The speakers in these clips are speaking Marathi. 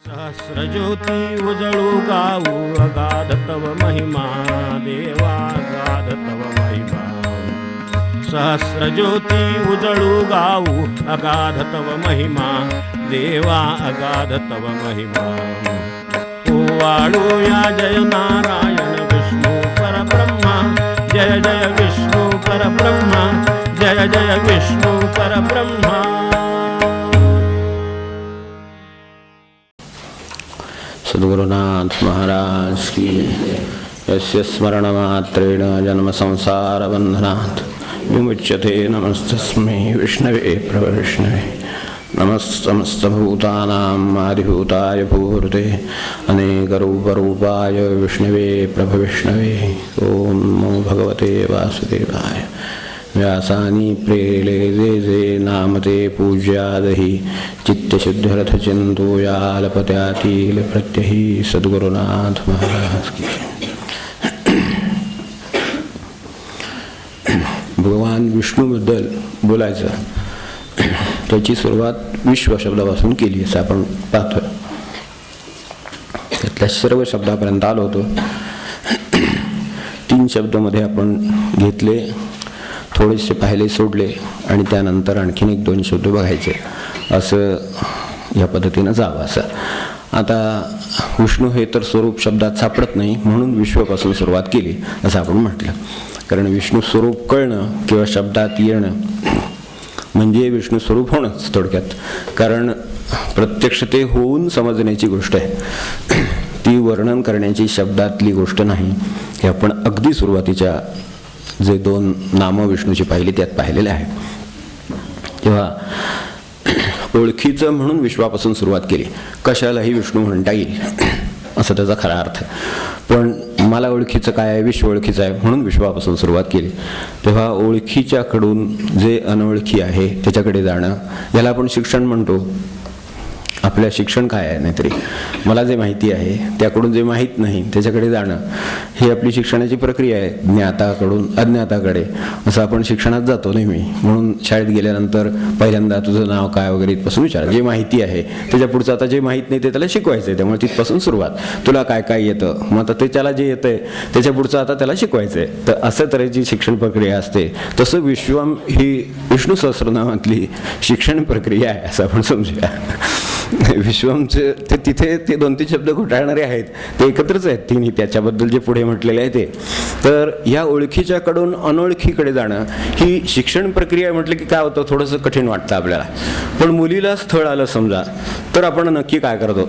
सहस्रज्योती उजळू गाऊ अगाध तव महिमा देवा अगाध तव महिमा. सहस्रज्योती उजळू गाऊ अगाध तव महिमा देवा अगाध तव महिमा. ओवाळूया जय नारायण विष्णू परब्रह्मा जय जय विष्णू परब्रह्मा जय जय विष्णू परब्रह्मा. सद्गुरुनाथ महाराज की. यस्य स्मरणमात्रेण जन्म संसार बंधनात् विमुच्यते. नमस्तस्मै विष्णवे प्रविष्णवे. नमस्तमस्तभूतानां आदिभूताय भूते अनेकरूपरूपाय विष्णवे प्रभविष्णवे. ओम नमो भगवते वासुदेवाय. व्यासानी प्रेले जे जे नामते पूज्यादहि चित्तशुद्धिरथचिंतो यालपत्यातील प्रत्यही. सद्गुरुनाथ महाराज की. भगवान विष्णूबद्दल बोलायचं त्याची सुरुवात विश्व शब्दापासून केली असं आपण पाहतो. त्यातल्या सर्व शब्दापर्यंत आलो होतो. 3 शब्दामध्ये आपण घेतले, थोडेसे पाहिले सोडले आणि त्यानंतर आणखीन 1-2 शब्द बघायचे, असं या पद्धतीनं जावं. असं आता विष्णू हे तर स्वरूप शब्दात सापडत नाही म्हणून विश्वापासून सुरुवात केली असं आपण म्हटलं. कारण विष्णू स्वरूप कळणं किंवा शब्दात येणं म्हणजे विष्णू स्वरूप होणंच थोडक्यात. कारण प्रत्यक्ष ते होऊन समजण्याची गोष्ट आहे, ती वर्णन करण्याची शब्दातली गोष्ट नाही. हे आपण अगदी सुरुवातीच्या जे 2 नामं विष्णूची पाहिली त्यात पाहिलेले आहे. तेव्हा ओळखीचं म्हणून विश्वापासून सुरुवात केली. कशालाही विष्णू म्हणता येईल असं त्याचा खरा अर्थ. पण मला ओळखीचं काय आहे, विश्व ओळखीचं आहे म्हणून विश्वापासून सुरुवात केली. तेव्हा ओळखीच्याकडून जे अनोळखी आहे त्याच्याकडे जाणं, याला आपण शिक्षण म्हणतो. आपल्या शिक्षण काय आहे, नाहीतरी मला जे माहिती आहे त्याकडून जे माहीत नाही त्याच्याकडे जाणं, ही आपली शिक्षणाची प्रक्रिया आहे. ज्ञाताकडून अज्ञाताकडे असं आपण शिक्षणात जातो नेहमी. म्हणून शाळेत गेल्यानंतर पहिल्यांदा तुझं नाव काय वगैरे इथपासून विचार. जे माहिती आहे त्याच्या पुढचं आता जे माहीत नाही ते त्याला शिकवायचं आहे. त्यामुळे तिथपासून सुरुवात. तुला काय काय येतं, मग आता ते त्याला जे येतं आहे त्याच्या पुढचं आता त्याला शिकवायचं आहे. तर असं तऱ्हेची शिक्षण प्रक्रिया असते. तसं विश्वम ही विष्णू सहस्रनामातली शिक्षण प्रक्रिया आहे असं आपण समजूया. विश्वमचे ते तिथे ते 2-3 शब्द घोटाळणारे आहेत, ते एकत्रच आहेत तिन्ही त्याच्याबद्दल जे पुढे म्हटलेले आहे ते. तर या ओळखीच्याकडून अनोळखीकडे जाणं ही शिक्षण प्रक्रिया म्हटलं की काय होतं, थोडंसं कठीण वाटतं आपल्याला. पण मुलीला स्थळ आलं समजा तर आपण नक्की काय करतो.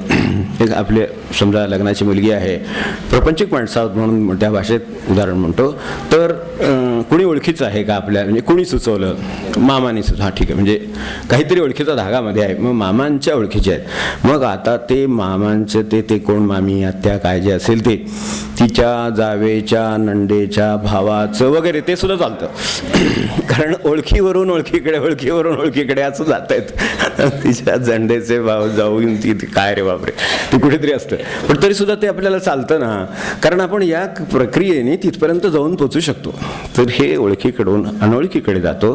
एक आपले समजा लग्नाची मुलगी आहे, प्रपंचिक माणसं म्हणून त्या भाषेत उदाहरण म्हणतो. तर कुणी ओळखीचं आहे का आपल्या, म्हणजे कुणी सुचवलं, मामाने सुद्धा, हां ठीक आहे, म्हणजे काहीतरी ओळखीचा धागामध्ये आहे, मग मामांच्या ओळखीचे आहेत. मग आता ते मामांचं ते कोण, मामी आत्या काय जे असेल ते, तिच्या जावेच्या नंडेच्या भावाचं वगैरे ते सुद्धा चालतं. कारण ओळखीवरून ओळखीकडे, ओळखीवरून ओळखीकडे असं जात आहेत. तिच्या जंडेचे भाव जाऊन ती काय रे बापरे ते कुठेतरी असतं. पण तरी सुद्धा ते आपल्याला चालतं ना, कारण आपण या प्रक्रियेने तिथपर्यंत जाऊन पोचू शकतो. तर हे ओळखीकडून अनोळखीकडे जातो.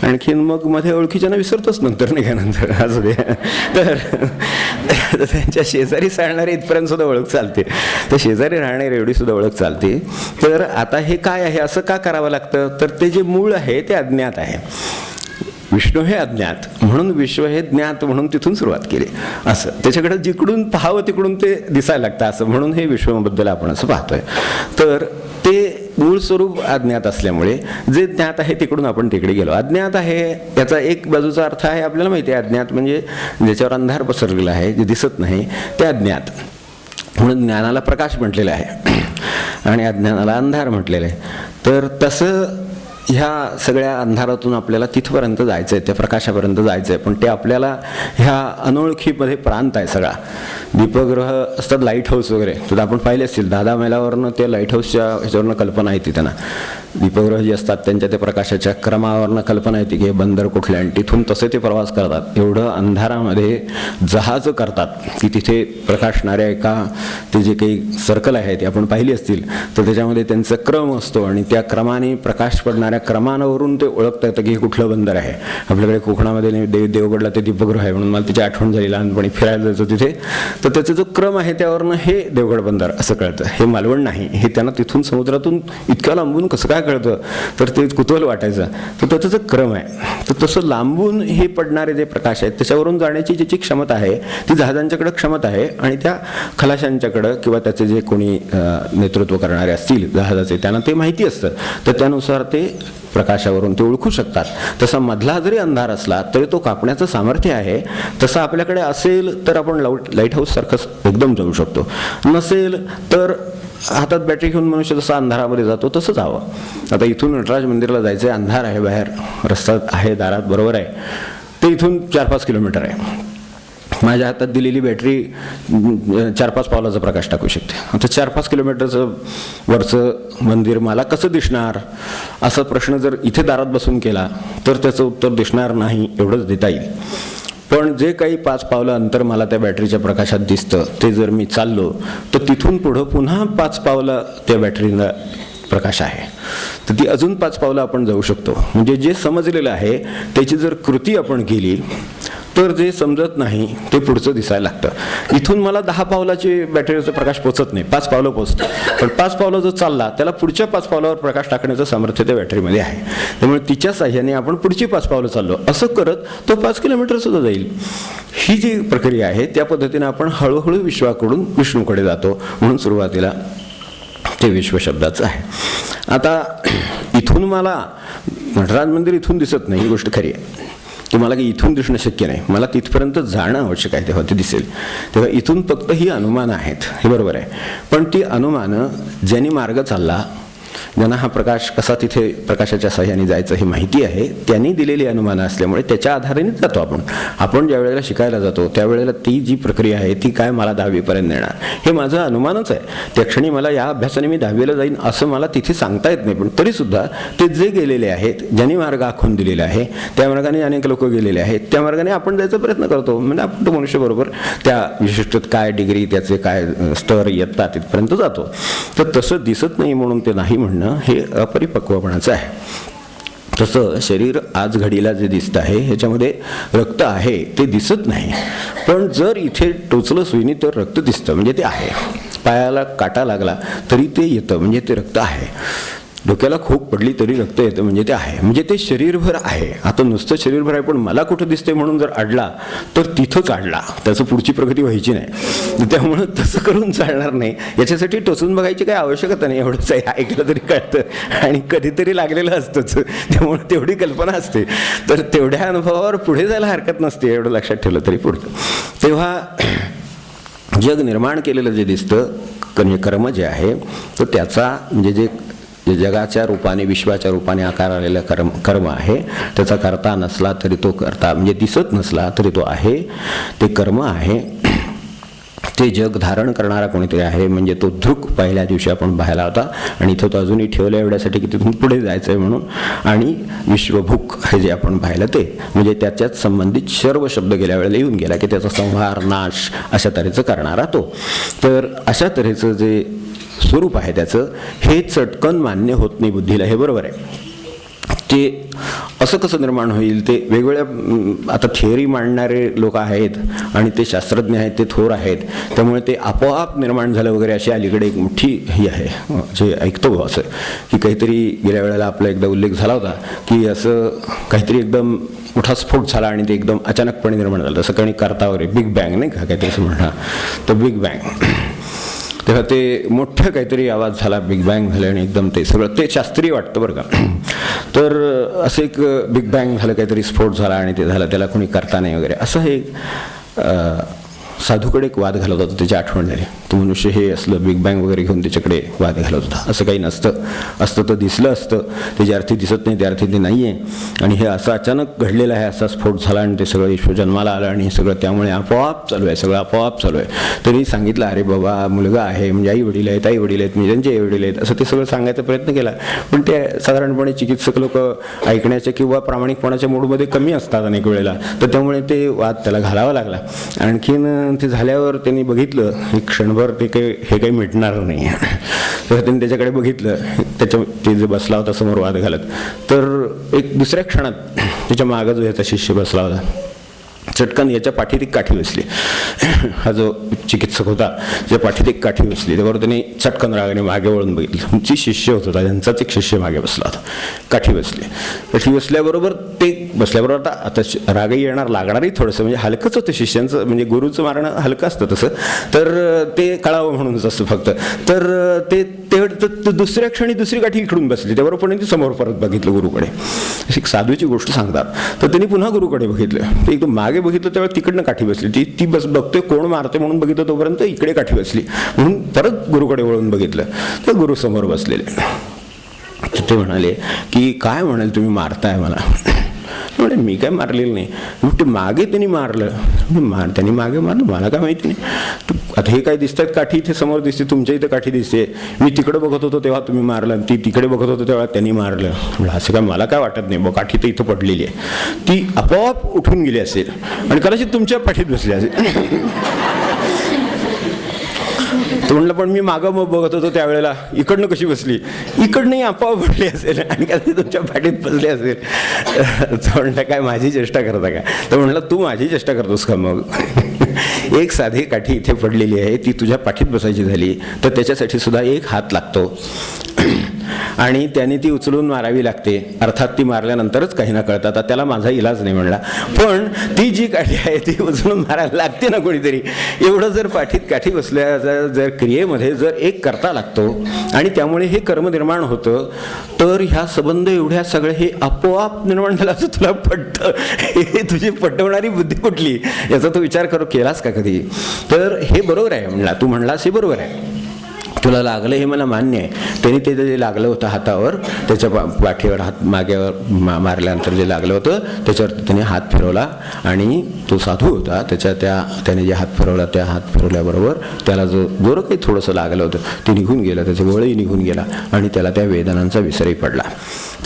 आणखीन मग मध्ये ओळखीच्यानं विसरतोच नंतर निघाल्यानंतर असं दे. तर त्यांच्या शेजारी चालणारे इथपर्यंत सुद्धा ओळख चालते, तर शेजारी राहणारे एवढी सुद्धा ओळख चालते. तर आता हे काय आहे, असं का करावं लागतं, तर ते जे मूळ आहे ते अज्ञात आहे. विष्णू हे अज्ञात म्हणून विश्व हे ज्ञात म्हणून तिथून सुरुवात केली. असं त्याच्याकडे जिकडून पाहावं तिकडून ते दिसायला लागतं. असं म्हणून हे विश्वाबद्दल आपण असं पाहतोय. तर ते मूळ स्वरूप अज्ञात असल्यामुळे जे ज्ञात आहे तिकडून आपण तिकडे गेलो. अज्ञात आहे याचा एक बाजूचा अर्थ आहे आपल्याला माहिती आहे, अज्ञात म्हणजे ज्याच्यावर अंधार पसरलेला आहे, जे दिसत नाही ते अज्ञात. म्हणून ज्ञानाला प्रकाश म्हटलेला आहे आणि अज्ञानाला अंधार म्हटलेलं आहे. तर तसं ह्या सगळ्या अंधारातून आपल्याला तिथपर्यंत जायचं आहे, त्या प्रकाशापर्यंत जायचं आहे. पण ते आपल्याला ह्या अनोळखीमध्ये प्रांत आहे सगळा. दीपगृह असतात, लाईट हाऊस वगैरे, तर आपण पाहिले असतील. 10 मैलावरनं ते लाईट हाऊसच्या ह्याच्यावरनं कल्पना येते त्यांना. दीपगृह जी असतात त्यांच्या ते प्रकाशाच्या क्रमावरनं कल्पना येते की हे बंदर कुठले, आणि तिथून तसे ते प्रवास करतात. एवढं अंधारामध्ये जहाज करतात की तिथे प्रकाशणाऱ्या एका ते जे काही सर्कल आहे ते आपण पाहिली असतील तर त्याच्यामध्ये त्यांचा क्रम असतो आणि त्या क्रमाने प्रकाश पडणाऱ्या क्रमांवरून ते ओळखता येतं की हे कुठलं बंदर आहे. आपल्याकडे कोकणामध्ये देवगडला ते दीपगृह आहे म्हणून मला त्याची आठवण झाली लहानपणी फिरायला जायचं तिथे, तर त्याचा जो क्रम आहे त्यावरनं हे देवगड बंदर असं कळतं, हे मालवण नाही. हे त्यांना तिथून समुद्रातून इतक्या लांबून कसं काय कळतं तर ते कुतूहल वाटायचं. तर त्याचा जो क्रम आहे तर तसं लांबून हे पडणारे जे प्रकाश आहेत त्याच्यावरून जाण्याची ज्याची क्षमता आहे ती जहाजांच्याकडे क्षमता आहे आणि त्या खलाशांच्याकडं किंवा त्याचे जे कोणी नेतृत्व करणारे असतील जहाजाचे त्यांना ते माहिती असतं, तर त्यानुसार ते प्रकाशावरून ते ओळखू शकतात. तसा मधला जरी अंधार असला तरी तो कापण्याचं सामर्थ्य आहे. तसं आपल्याकडे असेल तर आपण लाईट हाऊस सारखं एकदम जाऊ शकतो, नसेल तर हातात बॅटरी घेऊन मनुष्य जसं अंधारामध्ये जातो तसं जावं. आता इथून नटराज मंदिरला जायचं आहे, अंधार आहे, बाहेर रस्ता आहे दारात बरोबर आहे, ते इथून 4-5 किलोमीटर आहे. माझ्या हातात दिलेली बॅटरी 4-5 पावलाचा प्रकाश टाकू शकते. आता 4-5 किलोमीटरचं वरचं मंदिर मला कसं दिसणार असा प्रश्न जर इथे दारात बसून केला तर त्याचं उत्तर दिसणार नाही एवढंच देता येईल. पण जे काही 5 पावलं अंतर मला त्या बॅटरीच्या प्रकाशात दिसतं ते जर मी चाललो तर तिथून पुढं पुन्हा 5 पावलं त्या बॅटरीला प्रकाश आहे, तर ती अजून 5 पावलं आपण जाऊ शकतो. म्हणजे जे समजलेलं आहे त्याची जर कृती आपण केली तर जे समजत नाही ते पुढचं दिसायला लागतं. इथून मला 10 पावलाची बॅटरीचा प्रकाश पोचत नाही, 5 पावलं पोचतं, पण 5 पावलं जो चालला त्याला पुढच्या 5 पावलावर प्रकाश टाकण्याचं सामर्थ्य त्या बॅटरीमध्ये आहे. त्यामुळे तिच्या साह्याने आपण पुढची 5 पावलं चाललो असं करत तो 5 किलोमीटर सुद्धा जाईल. ही जी प्रक्रिया आहे त्या पद्धतीने आपण हळूहळू विश्वाकडून विष्णूकडे जातो. म्हणून सुरुवातीला ते विश्व शब्दाचं आहे. आता इथून मला नटराज मंदिर इथून दिसत नाही ही गोष्ट खरी आहे की मला की इथून दिसणं शक्य नाही, मला तिथपर्यंत जाणं आवश्यक आहे तेव्हा ते दिसेल. तेव्हा इथून फक्त ही अनुमानं आहेत, हे बरोबर आहे. पण ती अनुमानं ज्यांनी मार्ग चालला, ज्यांना हा प्रकाश कसा तिथे प्रकाशाच्या साह्याने जायचं हे माहिती आहे, त्यांनी दिलेली अनुमानं असल्यामुळे त्याच्या आधाराने जातो आपण. आपण ज्या वेळेला शिकायला जातो त्यावेळेला ती जी प्रक्रिया आहे ती काय मला 10वीपर्यंत नेणार हे माझं अनुमानच आहे. त्या क्षणी मला या अभ्यासाने मी 10वीला जाईन असं मला तिथे सांगता येत नाही. पण तरीसुद्धा ते जे गेलेले आहेत, ज्यांनी मार्ग आखून दिलेला आहे त्या मार्गाने अनेक लोक गेलेले आहेत, त्या मार्गाने आपण जायचा प्रयत्न करतो. म्हणजे आपण तो मनुष्यबरोबर त्या विशिष्ट काय डिग्री त्याचे काय स्तर इयत्ता तिथपर्यंत जातो. तर तसं दिसत नाही म्हणून ते नाही म्हणणं हे अपरिपक्वपणाचं आहे. तसं शरीर आज घडीला जे दिसतं आहे ह्याच्यामध्ये रक्त आहे ते दिसत नाही, पण जर इथे टोचलं सुईने तर रक्त दिसतं म्हणजे ते आहे. पायाला काटा लागला तरी ते येतं म्हणजे ते रक्त आहे. डोक्याला खूप पडली तरी रक्त येतं म्हणजे ते आहे, म्हणजे ते शरीरभर आहे. आता नुसतं शरीरभर आहे पण मला कुठं दिसते म्हणून जर अडला तर तिथंच अडला, त्याचं पुढची प्रगती व्हायची नाही. त्यामुळं तसं करून चालणार नाही. याच्यासाठी टोचून बघायची काही आवश्यकता नाही, एवढंच आहे. ऐकलं तरी कळतं आणि कधीतरी लागलेलं असतंच, त्यामुळे तेवढी कल्पना असते. तर तेवढ्या अनुभवावर पुढे जायला हरकत नसते, एवढं लक्षात ठेवलं तरी पुढचं. तेव्हा जग निर्माण केलेलं जे दिसतं कर्म जे आहे तर त्याचा म्हणजे जे जगाच्या रूपाने विश्वाच्या रूपाने आकार आलेला कर्म आहे त्याचा करता नसला तरी तो करता म्हणजे दिसत नसला तरी तो आहे, ते कर्म आहे. ते जग धारण करणारा कोणीतरी आहे म्हणजे तो दृक पहिल्या दिवशी आपण पाहिला होता आणि इथं तो अजूनही ठेवला एवढ्यासाठी की तिथून पुढे जायचं आहे म्हणून. आणि विश्वभूक हे जे आपण पाहिलं ते म्हणजे त्याच्याच संबंधित सर्व शब्द गेल्या वेळेला येऊन गेला की त्याचा संहार नाश अशा तऱ्हेचं करणारा तो. तर अशा तऱ्हेचं जे स्वरूप आहे त्याचं हे चटकन मान्य होत नाही बुद्धीला, हे बरोबर आहे. ते असं कसं निर्माण होईल ते वेगवेगळ्या आता थिअरी मांडणारे लोक आहेत आणि ते शास्त्रज्ञ आहेत, ते थोर आहेत, त्यामुळे ते आपोआप निर्माण झालं वगैरे अशी अलीकडे एक मोठी ही आहे जे ऐकतो असं की काहीतरी गेल्या वेळेला आपला एकदा उल्लेख झाला होता की असं काहीतरी एकदम मोठा स्फोट झाला आणि ते एकदम अचानकपणे निर्माण झालं. असं काही करता वगैरे बिग बँग नाही का काहीतरी असं म्हणणार, तर बिग बँग. तेव्हा ते मोठं काहीतरी आवाज झाला, बिग बँग झालं आणि एकदम ते सगळं ते शास्त्रीय वाटतं बरं का. तर असं एक बिग बँग झालं, काहीतरी स्फोट झाला आणि ते झालं, त्याला कोणी करता नाही वगैरे असं हे साधूकडे एक वाद घालत होता, त्याची आठवण झाली. तो मनुष्य हे असलं बिग बँग वगैरे घेऊन त्याच्याकडे वाद घालत होता. असं काही नसतं, असतं तर दिसलं असतं, त्याची अर्थी दिसत नाही, त्या अर्थी ते नाही आहे. आणि हे असं अचानक घडलेलं आहे, असा स्फोट झाला आणि ते सगळं ईश्वर जन्माला आलं आणि हे सगळं त्यामुळे आपोआप चालू आहे, सगळं आपोआप चालू आहे. तरी सांगितलं, अरे बाबा मुलगा आहे, म्हणजे आई वडील आहेत, आई वडील आहेत, म्हणजे त्यांचे आई वडील आहेत, असं ते सगळं सांगायचा प्रयत्न केला. पण ते साधारणपणे चिकित्सक लोक ऐकण्याच्या किंवा प्रामाणिकपणाच्या मूडमध्ये कमी असतात अनेक वेळेला, तर त्यामुळे ते वाद त्याला घालावा लागला. आणखीन ते झाल्यावर त्यांनी बघितलं एक क्षणभर हे काही मिटणार नाही. तर त्यांनी त्याच्याकडे बघितलं, ते जे बसला होता समोर वाद घालत, तर एक दुसऱ्या क्षणात त्याच्या मागं जो याचा शिष्य बसला होता, चटकन याच्या पाठीत एक काठी बसली. हा जो चिकित्सक होता ज्या पाठीत एक काठी बसली, त्यावर त्यांनी चटकन रागाने मागे वळून बघितलं. तुमची शिष्य होता, त्यांचाच एक शिष्य मागे बसला होता. काठी बसली. काठी बसल्याबरोबर आता रागही येणार, लागणारही थोडंसं, म्हणजे हलकंच होतं शिष्यांचं, म्हणजे गुरुचं मारणं हलकं असतं तसं, तर ते कळावं म्हणूनच असतं फक्त. तर ते दुसऱ्या क्षणी दुसरी काठी इकडून बसली, त्याबरोबर पण ती समोर परत बघितलं गुरुकडे. अशी एक साधूची गोष्ट सांगतात. तर त्यांनी पुन्हा गुरुकडे बघितलं, ते एकदम मागे बघितलं तेव्हा तिकडनं काठी बसली. ती बस बघतोय कोण मारते म्हणून बघितलं, तोपर्यंत इकडे काठी बसली, म्हणून परत गुरुकडे वळून बघितलं तर गुरु समोर बसलेले. ते म्हणाले की काय म्हणाल तुम्ही मारताय मला? म्हणजे मी काय मारलेलं नाही. ते मागे त्यांनी मारलं, त्यांनी मागे मारलं, मला काय माहिती नाही. आता हे काय दिसतात काठी इथे समोर दिसते, तुमच्या इथं काठी दिसते, मी तिकडे बघत होतो तेव्हा तुम्ही मारलं, ती तिकडे बघत होतो तेव्हा त्यांनी मारलं. असं काय मला काय वाटत नाही, काठी तर इथं पडलेली आहे, ती आपोआप उठून गेली असेल आणि कदाचित तुमच्या पाठीत बसली असेल. तो म्हणलं पण मी मागं बघत होतो त्यावेळेला, इकडनं कशी बसली? इकडनंही आपोआप बसली असेल आणि कदाचित तुमच्या पाठीत बसली असेल. तो म्हणलं काय माझी चेष्टा करता का? तर म्हणलं तू माझी चेष्टा करतोस का? मग एक साधी काठी इथे पडलेली आहे, ती तुझ्या पाठीत बसायची झाली तर त्याच्यासाठी सुद्धा एक हात लागतो आणि त्याने ती उचलून मारावी लागते. अर्थात ती मारल्यानंतरच काही ना कळतात, त्याला माझा इलाज नाही म्हणला. पण ती जी काठी आहे ती उचलून मारायला लागते ना कोणीतरी. एवढं जर पाठीत काठी बसल्या जर क्रियेमध्ये जर एक करता लागतो आणि त्यामुळे हे कर्म निर्माण होतं, तर ह्या संबंध एवढ्या सगळं हे आपोआप निर्माण झालं असं तुला पटतं? हे तुझी पटवणारी बुद्धी कुठली? याचा तू विचार केलास का कधी? तर हे बरोबर आहे म्हणला, तू म्हणलास हे बरोबर आहे, तुला लागलं हे मला मान्य आहे. त्यांनी ते जे लागलं होतं हातावर, त्याच्या पाठीवर हात मागेवर मारल्यानंतर जे लागलं होतं त्याच्यावर त्याने हात फिरवला आणि तो साधू होता त्याने जे हात फिरवला, त्या हात फिरवल्याबरोबर त्याला जो काही थोडंसं लागलं होतं ते निघून गेलं, त्याचं वळही निघून गेला आणि त्याला त्या वेदनांचा विसरही पडला.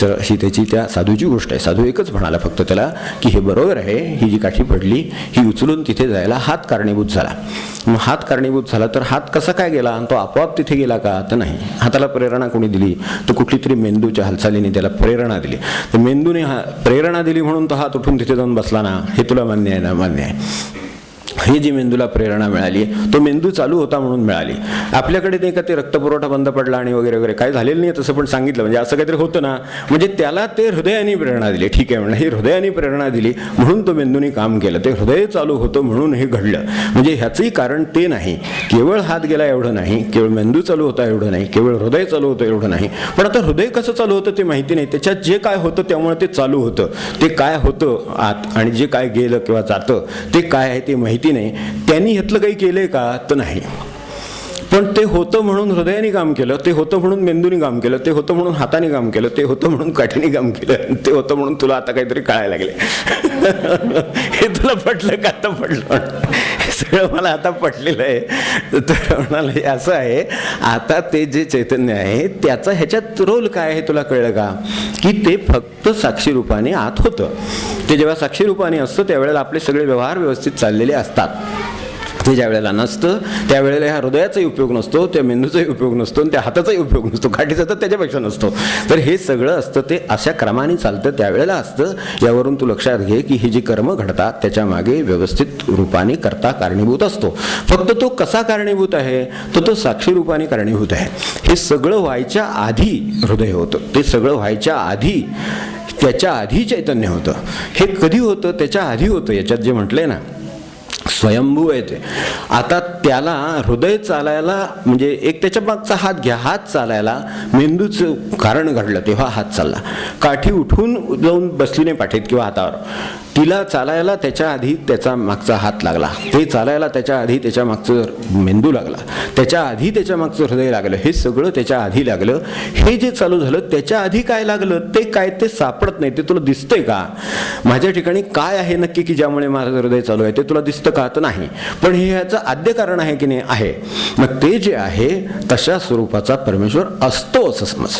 तर अशी त्याची त्या साधूची गोष्ट आहे. साधू एकच म्हणाला फक्त त्याला की हे बरोबर आहे, ही जी काठी पडली ही उचलून तिथे जायला हात कारणीभूत झाला. मग हात कारणीभूत झाला तर हात कसा काय गेला आणि तो आपोआप तिथे गेला का? तर नाही. हाताला प्रेरणा कोणी दिली? तर कुठली तरी मेंदूच्या हालचालीने त्याला प्रेरणा दिली. तर मेंदूने प्रेरणा दिली म्हणून तो हात उठून तिथे जाऊन बसला ना, हे तुला मान्य आहे ना? मान्य आहे. ही जी मेंदूला प्रेरणा मिळाली तो मेंदू चालू होता म्हणून मिळाली. आपल्याकडे नाही का ते रक्तपुरवठा बंद पडला आणि वगैरे वगैरे काय झालेलं नाही तसं पण सांगितलं, म्हणजे असं काहीतरी होतं ना, म्हणजे त्याला ते हृदयाने प्रेरणा दिली. ठीक आहे म्हणलं, ही हृदयाने प्रेरणा दिली म्हणून तो मेंदूने काम केलं, ते हृदय चालू होतं म्हणून हे घडलं. म्हणजे ह्याचंही कारण ते नाही, केवळ हात गेला एवढं नाही, केवळ मेंदू चालू होता एवढं नाही, केवळ हृदय चालू होतं एवढं नाही. पण आता हृदय कसं चालू होतं ते माहिती नाही, त्याच्यात जे काय होतं त्यामुळे ते चालू होतं. ते काय होतं आत आणि जे काय गेलं किंवा जातं ते काय आहे ते माहिती नाही. त्यांनी ह्यातलं काही केलंय का? तर नाही. पण ते होतं म्हणून हृदयाने काम केलं, ते होतं म्हणून मेंदूने काम केलं, ते होतं म्हणून हाताने काम केलं, ते होतं म्हणून काठीने काम केलं, ते होतं म्हणून तुला आता काहीतरी कळायला लागले. हे तुला पटलं का? आता पटलं. हे सगळं मला आता पटलेलं आहे. तर म्हणाले असं आहे, आता ते जे चैतन्य आहे त्याचा ह्याच्यात रोल काय आहे तुला कळलं का? की ते फक्त साक्षी रूपाने आत होतं. ते जेव्हा साक्षी रूपाने असतं त्यावेळेला आपले सगळे व्यवहार व्यवस्थित चाललेले असतात. ते ज्या वेळेला नसतं त्यावेळेला ह्या हृदयाचाही उपयोग नसतो, त्या मेंदूचाही उपयोग नसतो आणि त्या हाताचाही उपयोग नसतो, काठीचा तर त्याच्यापेक्षा नसतो. तर हे सगळं असतं ते अशा क्रमाने चालतं त्यावेळेला असतं. यावरून तू लक्षात घे की ही जी कर्म घडतात त्याच्या मागे व्यवस्थित रूपाने करता कारणीभूत असतो. फक्त तो कसा कारणीभूत आहे? तो साक्षी रूपाने कारणीभूत आहे. हे सगळं व्हायच्या आधी हृदय होतं, ते सगळं व्हायच्या आधी त्याच्या आधी चैतन्य होतं. हे कधी होतं? त्याच्या आधी होतं. याच्यात जे म्हटलंय ना स्वयंभू आहे ते. आता त्याला हृदय चालायला म्हणजे एक त्याच्या मागचा हात घ्या, हात चालायला मेंदूचं कारण घडलं तेव्हा हात चालला. काठी उठून जाऊन बसली नाही पाठीत किंवा हातावर, तिला चालायला त्याच्या आधी त्याचा मागचा हात लागला, ते चालायला त्याच्या आधी त्याच्या मागचं मेंदू लागला, त्याच्या आधी त्याच्या मागचं हृदय लागलं, हे सगळं त्याच्या आधी लागलं. हे जे चालू झालं त्याच्या आधी काय लागलं ते काय ते सापडत नाही. ते तुला दिसतंय का? माझ्या ठिकाणी काय आहे नक्की की ज्यामुळे माझं हृदय चालू आहे ते तुला दिसतं का? तर नाही. पण हे ह्याचं आद्य कारण आहे की नाही? आहे. मग ते जे आहे तशा स्वरूपाचा परमेश्वर असतो असं समज,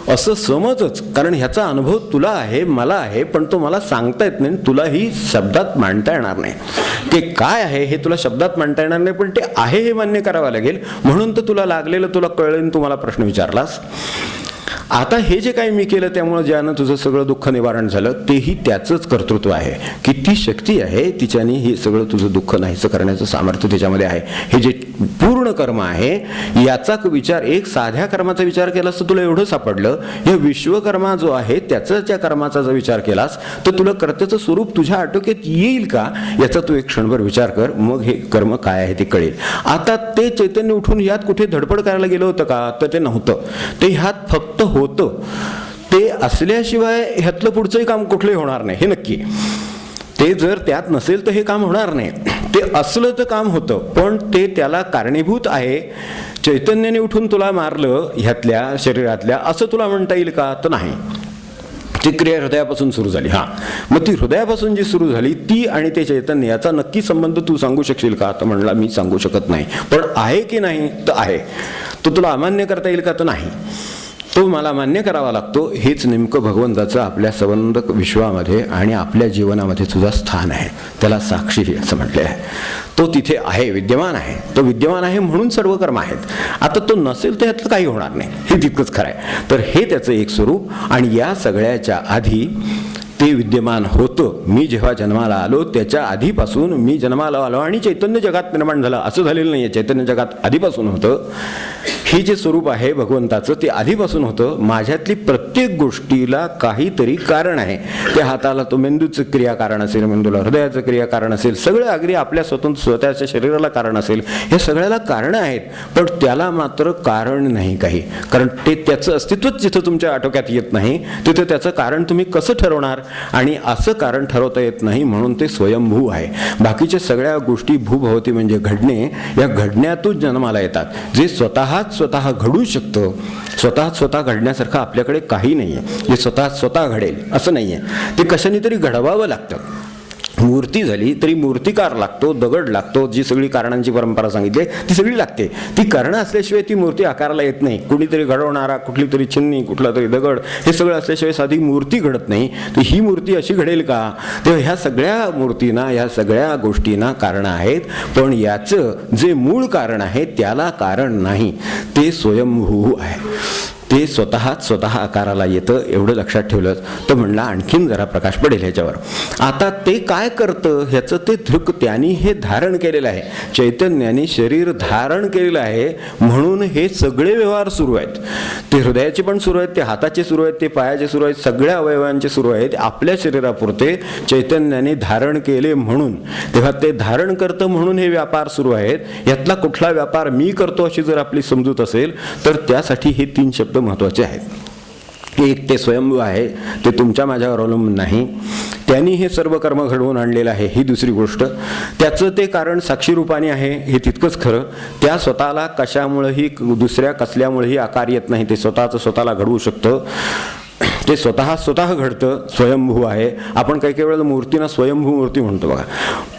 असं समजच. कारण ह्याचा अनुभव तुला आहे, मला आहे, पण तो मला सांगता येत नाही, तुलाही शब्दात मांडता येणार नाही. ते काय आहे हे तुला शब्दात मांडता येणार नाही, पण ते आहे हे मान्य करावं लागेल. म्हणून तर तुला लागलेलं तुला कळलं, तू मला प्रश्न विचारलास. आता हे जे काही मी केलं त्यामुळे ज्यानं तुझं सगळं दुःख निवारण झालं तेही त्याचंच कर्तृत्व आहे. किती शक्ती आहे तिच्याने हे सगळं तुझं दुःख नाहीसं करण्याचं सामर्थ्य त्याच्यामध्ये आहे. हे जे पूर्ण कर्म आहे याचा विचार, एक साध्या कर्माचा विचार केलास तर तुला एवढं सापडलं. हे विश्वकर्मा जो आहे त्याच्या कर्माचा जर विचार केलास तर तुला कर्त्याचं स्वरूप तुझ्या आटोक्यात येईल का याचा तू एक क्षणभर विचार कर. मग हे कर्म काय आहे ते कळेल. आता ते चैतन्य उठून ह्यात कुठे धडपड करायला गेलं होतं का? तर ते नव्हतं. ते ह्यात फक्त होतं. ते असल्याशिवाय ह्यातलं पुढचंही काम कुठलंही होणार नाही हे नक्की. ते जर त्यात नसेल तर हे काम होणार नाही. ते असलं तर काम होतं, पण ते त्याला कारणीभूत आहे. चैतन्याने उठून तुला मारलं ह्यातल्या शरीरातल्या असं तुला म्हणता येईल का? तर नाही. ती क्रिया हृदयापासून सुरू झाली. हां, मग ती हृदयापासून जी सुरू झाली ती आणि ते चैतन्य याचा नक्की संबंध तू सांगू शकशील का? तर म्हणला मी सांगू शकत नाही. पण आहे की नाही? तर आहे. तो तुला अमान्य करता येईल का? तर नाही. तो मला मान्य करावा लागतो. हेच नेमकं भगवंताचं आपल्या संबंध विश्वामध्ये आणि आपल्या जीवनामध्ये तुझं स्थान आहे. त्याला साक्षी असं म्हटले आहे. तो तिथे आहे, विद्यमान आहे. तो विद्यमान आहे म्हणून सर्व कर्म आहेत. आता तो नसेल तर ह्यातलं काही होणार नाही, हे तितकंच खरं आहे. तर हे त्याचं एक स्वरूप. आणि या सगळ्याच्या आधी ते विद्यमान होतं. मी जेव्हा जन्माला आलो त्याच्या आधीपासून मी जन्माला आलो आणि चैतन्य जगात निर्माण झालं असं झालेलं नाही आहे. चैतन्य जगात आधीपासून होतं. हे जे स्वरूप आहे भगवंताचं ते आधीपासून होतं. माझ्यातली प्रत्येक गोष्टीला काहीतरी कारण आहे. त्या हाताला तो मेंदूचं क्रिया कारण असेल, मेंदूला हृदयाचं क्रिया कारण असेल, सगळं अगदी आपल्या स्वतःच्या शरीराला कारण असेल. हे सगळ्याला कारणं आहेत, पण त्याला मात्र कारण नाही काही. कारण ते त्याचं अस्तित्वच जिथं तुमच्या आटोक्यात येत नाही तिथं त्याचं कारण तुम्ही कसं ठरवणार? आणि असं कारण ठरवता येत नाही म्हणून ते स्वयंभू आहे. बाकीच्या सगळ्या गोष्टी भूभवती म्हणजे घडणे, या घडण्यातून जन्माला येतात. जे स्वतः घडू शकतं. स्वतः घडण्यासारखं आपल्याकडे काही नाही आहे. जे स्वतः घडेल असं नाही आहे. ते कशाने तरी घडवावं लागतं. मूर्ती झाली तरी मूर्तिकार लागतो, दगड लागतो. जी सगळी कारणांची परंपरा सांगितली ती सगळी लागते. ती कारणं असल्याशिवाय ती मूर्ती आकाराला येत नाही. कुणीतरी घडवणारा, कुठली तरी चिन्नी, कुठला तरी दगड, हे सगळं असल्याशिवाय साधी मूर्ती घडत नाही. तर ही मूर्ती अशी घडेल का? तेव्हा ह्या सगळ्या मूर्तींना, ह्या सगळ्या गोष्टींना कारणं आहेत. पण याचं जे मूळ कारण आहे त्याला कारण नाही. ते स्वयंभू आहे. ते स्वतः आकाराला येतं. एवढं लक्षात ठेवलं तर म्हणला आणखीन जरा प्रकाश पडेल ह्याच्यावर. आता ते काय करतं ह्याचं ते धृक त्यांनी हे धारण केलेलं आहे. चैतन्याने शरीर धारण केलेलं आहे म्हणून हे सगळे व्यवहार सुरू आहेत. ते हृदयाचे पण सुरू आहेत, ते हाताचे सुरू आहेत, ते पायाचे सुरू आहेत, सगळ्या अवयवांचे सुरू आहेत. आपल्या शरीरापुरते चैतन्याने धारण केले म्हणून. तेव्हा ते धारण करतं म्हणून हे व्यापार सुरू आहेत. यातला कुठला व्यापार मी करतो अशी जर आपली समजूत असेल तर त्यासाठी हे 3 शब्द महत्त्वाचे आहेत. एक ते स्वयंभू आहे, ते तुमच्या माझ्यावर अवलंबून नाही. त्यांनी हे सर्व कर्म घडवून आणलेलं आहे ही दुसरी गोष्ट. त्याचं ते कारण साक्षी रूपाने आहे हे तितकंच खरं. त्या स्वतःला कशामुळेही दुसऱ्या कसल्यामुळेही आकार येत नाही. ते स्वतःला घडवू शकतं. ते स्वतः घडतं. स्वयंभू आहे. आपण काही वेळेला मूर्तीना स्वयंभू मूर्ती म्हणतो बघा.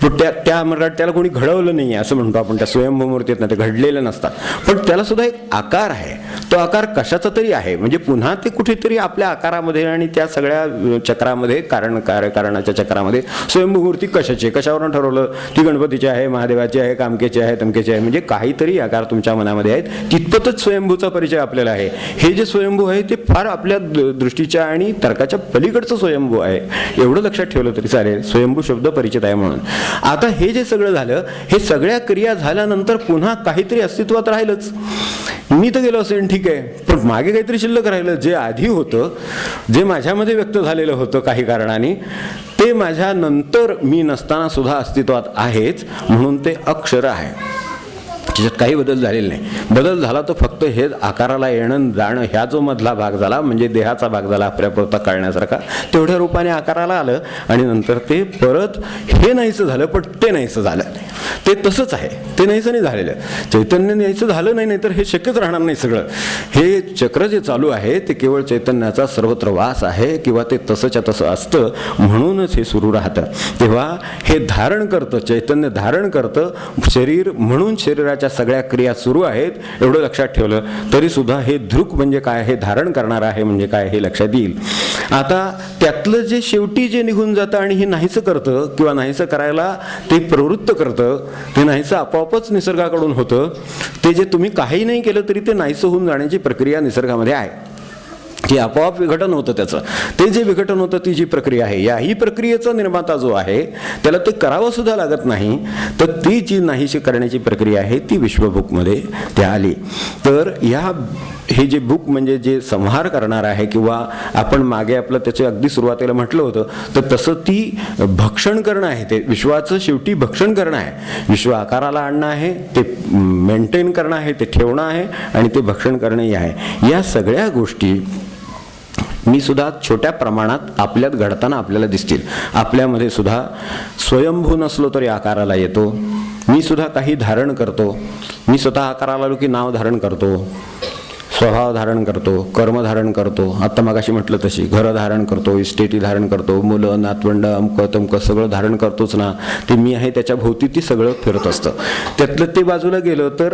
पण त्या मराठी त्याला कोणी घडवलं नाही आहे असं म्हणतो आपण. त्या स्वयंभू मूर्तीत नाही, ते घडलेले नसतात. पण त्याला सुद्धा एक आकार आहे. तो आकार कशाचा तरी आहे. म्हणजे पुन्हा ते कुठेतरी आपल्या आकारामध्ये आणि त्या सगळ्या चक्रामध्ये, कारणाच्या चक्रामध्ये स्वयंभू मूर्ती कशाची, कशावरून ठरवलं? ती गणपतीची आहे, महादेवाची आहे, कामकेची आहे, तमकेची आहे. म्हणजे काहीतरी आकार तुमच्या मनामध्ये आहेत. तितपतच स्वयंभूचा परिचय आपल्याला आहे. हे जे स्वयंभू आहे ते फार आपल्या दृष्टीच्या आणि तर्काच्या पलीकडचं स्वयंभू आहे. एवढं लक्षात ठेवलं तरी चालेल. स्वयंभू शब्द परिचित आहे म्हणून. आता हे जे सगळं झालं, हे सगळ्या क्रिया झाल्यानंतर पुन्हा काहीतरी अस्तित्वात राहिलंच. मी तर गेलो असेल ठीक आहे, पण मागे काहीतरी शिल्लक राहिलं. जे आधी होतं, जे माझ्यामध्ये व्यक्त झालेलं होतं काही कारणाने, ते माझ्या नंतर मी नसताना सुद्धा अस्तित्वात आहेच, म्हणून ते अक्षर आहे. त्याच्यात काही बदल झालेला नाही. बदल झाला तो फक्त हे आकाराला येणं जाणं ह्या जो मधला भाग झाला, म्हणजे देहाचा भाग झाला आपल्यापुरता कळण्यासारखा, तेवढ्या रूपाने आकाराला आलं आणि नंतर ते परत हे नाहीसं झालं, पण ते नाहीसं झालं. ते तसंच आहे, ते नाहीसं नाही झालेलं. चैतन्य नाहीसं झालं नाही, तर हे शक्यच राहणार नाही. सगळं हे चक्र जे चालू आहे ते केवळ चैतन्याचा सर्वत्र वास आहे, किंवा ते तसंच्या तसं असतं म्हणूनच हे सुरू राहतं. तेव्हा हे धारण करतं, चैतन्य धारण करतं शरीर, म्हणून शरीराच्या सगळ्या क्रिया सुरू आहेत. एवढं लक्षात ठेवलं तरी सुद्धा हे दृक म्हणजे काय, हे धारण करणार आहे म्हणजे काय हे लक्षात येईल. आता त्यातलं जे शेवटी जे निघून जातं आणि हे नाहीसं करतं किंवा नाहीसं करायला ते प्रवृत्त करतं, ते नाहीसं आपोआपच निसर्गाकडून होतं. ते जे तुम्ही काही नाही केलं तरी ते नाहीसं होऊन जाण्याची प्रक्रिया निसर्गामध्ये आहे, की आपोआप विघटन होतं त्याचं. ते जे विघटन होतं ती जी प्रक्रिया आहे, याही प्रक्रियेचा निर्माता जो आहे त्याला ते करावं सुद्धा लागत नाही. तर ती जी नाहीशी करण्याची प्रक्रिया आहे ती विश्वभूकमध्ये त्या आली. तर हे जे भूक म्हणजे जे संहार करणार आहे, किंवा आपण मागे आपलं त्याच्या अगदी सुरुवातीला म्हटलं होतं, तर तसं ती भक्षण करणं आहे. ते विश्वाचं शेवटी भक्षण करणं आहे. विश्व आकाराला आणणं आहे, ते मेंटेन करणं आहे, ते ठेवणं आहे आणि ते भक्षण करणंही आहे. या सगळ्या गोष्टी मी सुद्धा छोट्या प्रमाणात आपल्यात घडताना आपल्याला दिसतील. आपल्यामध्ये सुद्धा स्वयंभू नसलो तरी आकाराला येतो. मी सुद्धा काही धारण करतो. मी स्वतः आकाराला आलो की नाव धारण करतो, स्वभाव धारण करतो, कर्म धारण करतो. आत्ता मगाशी म्हटलं तशी घरं धारण करतो, इस्टेटी धारण करतो, मुलं नातवंड अमकं तमकं सगळं धारण करतोच ना. ते मी आहे त्याच्या भोवती ती सगळं फिरत असतं. त्यातलं ते बाजूला गेलं तर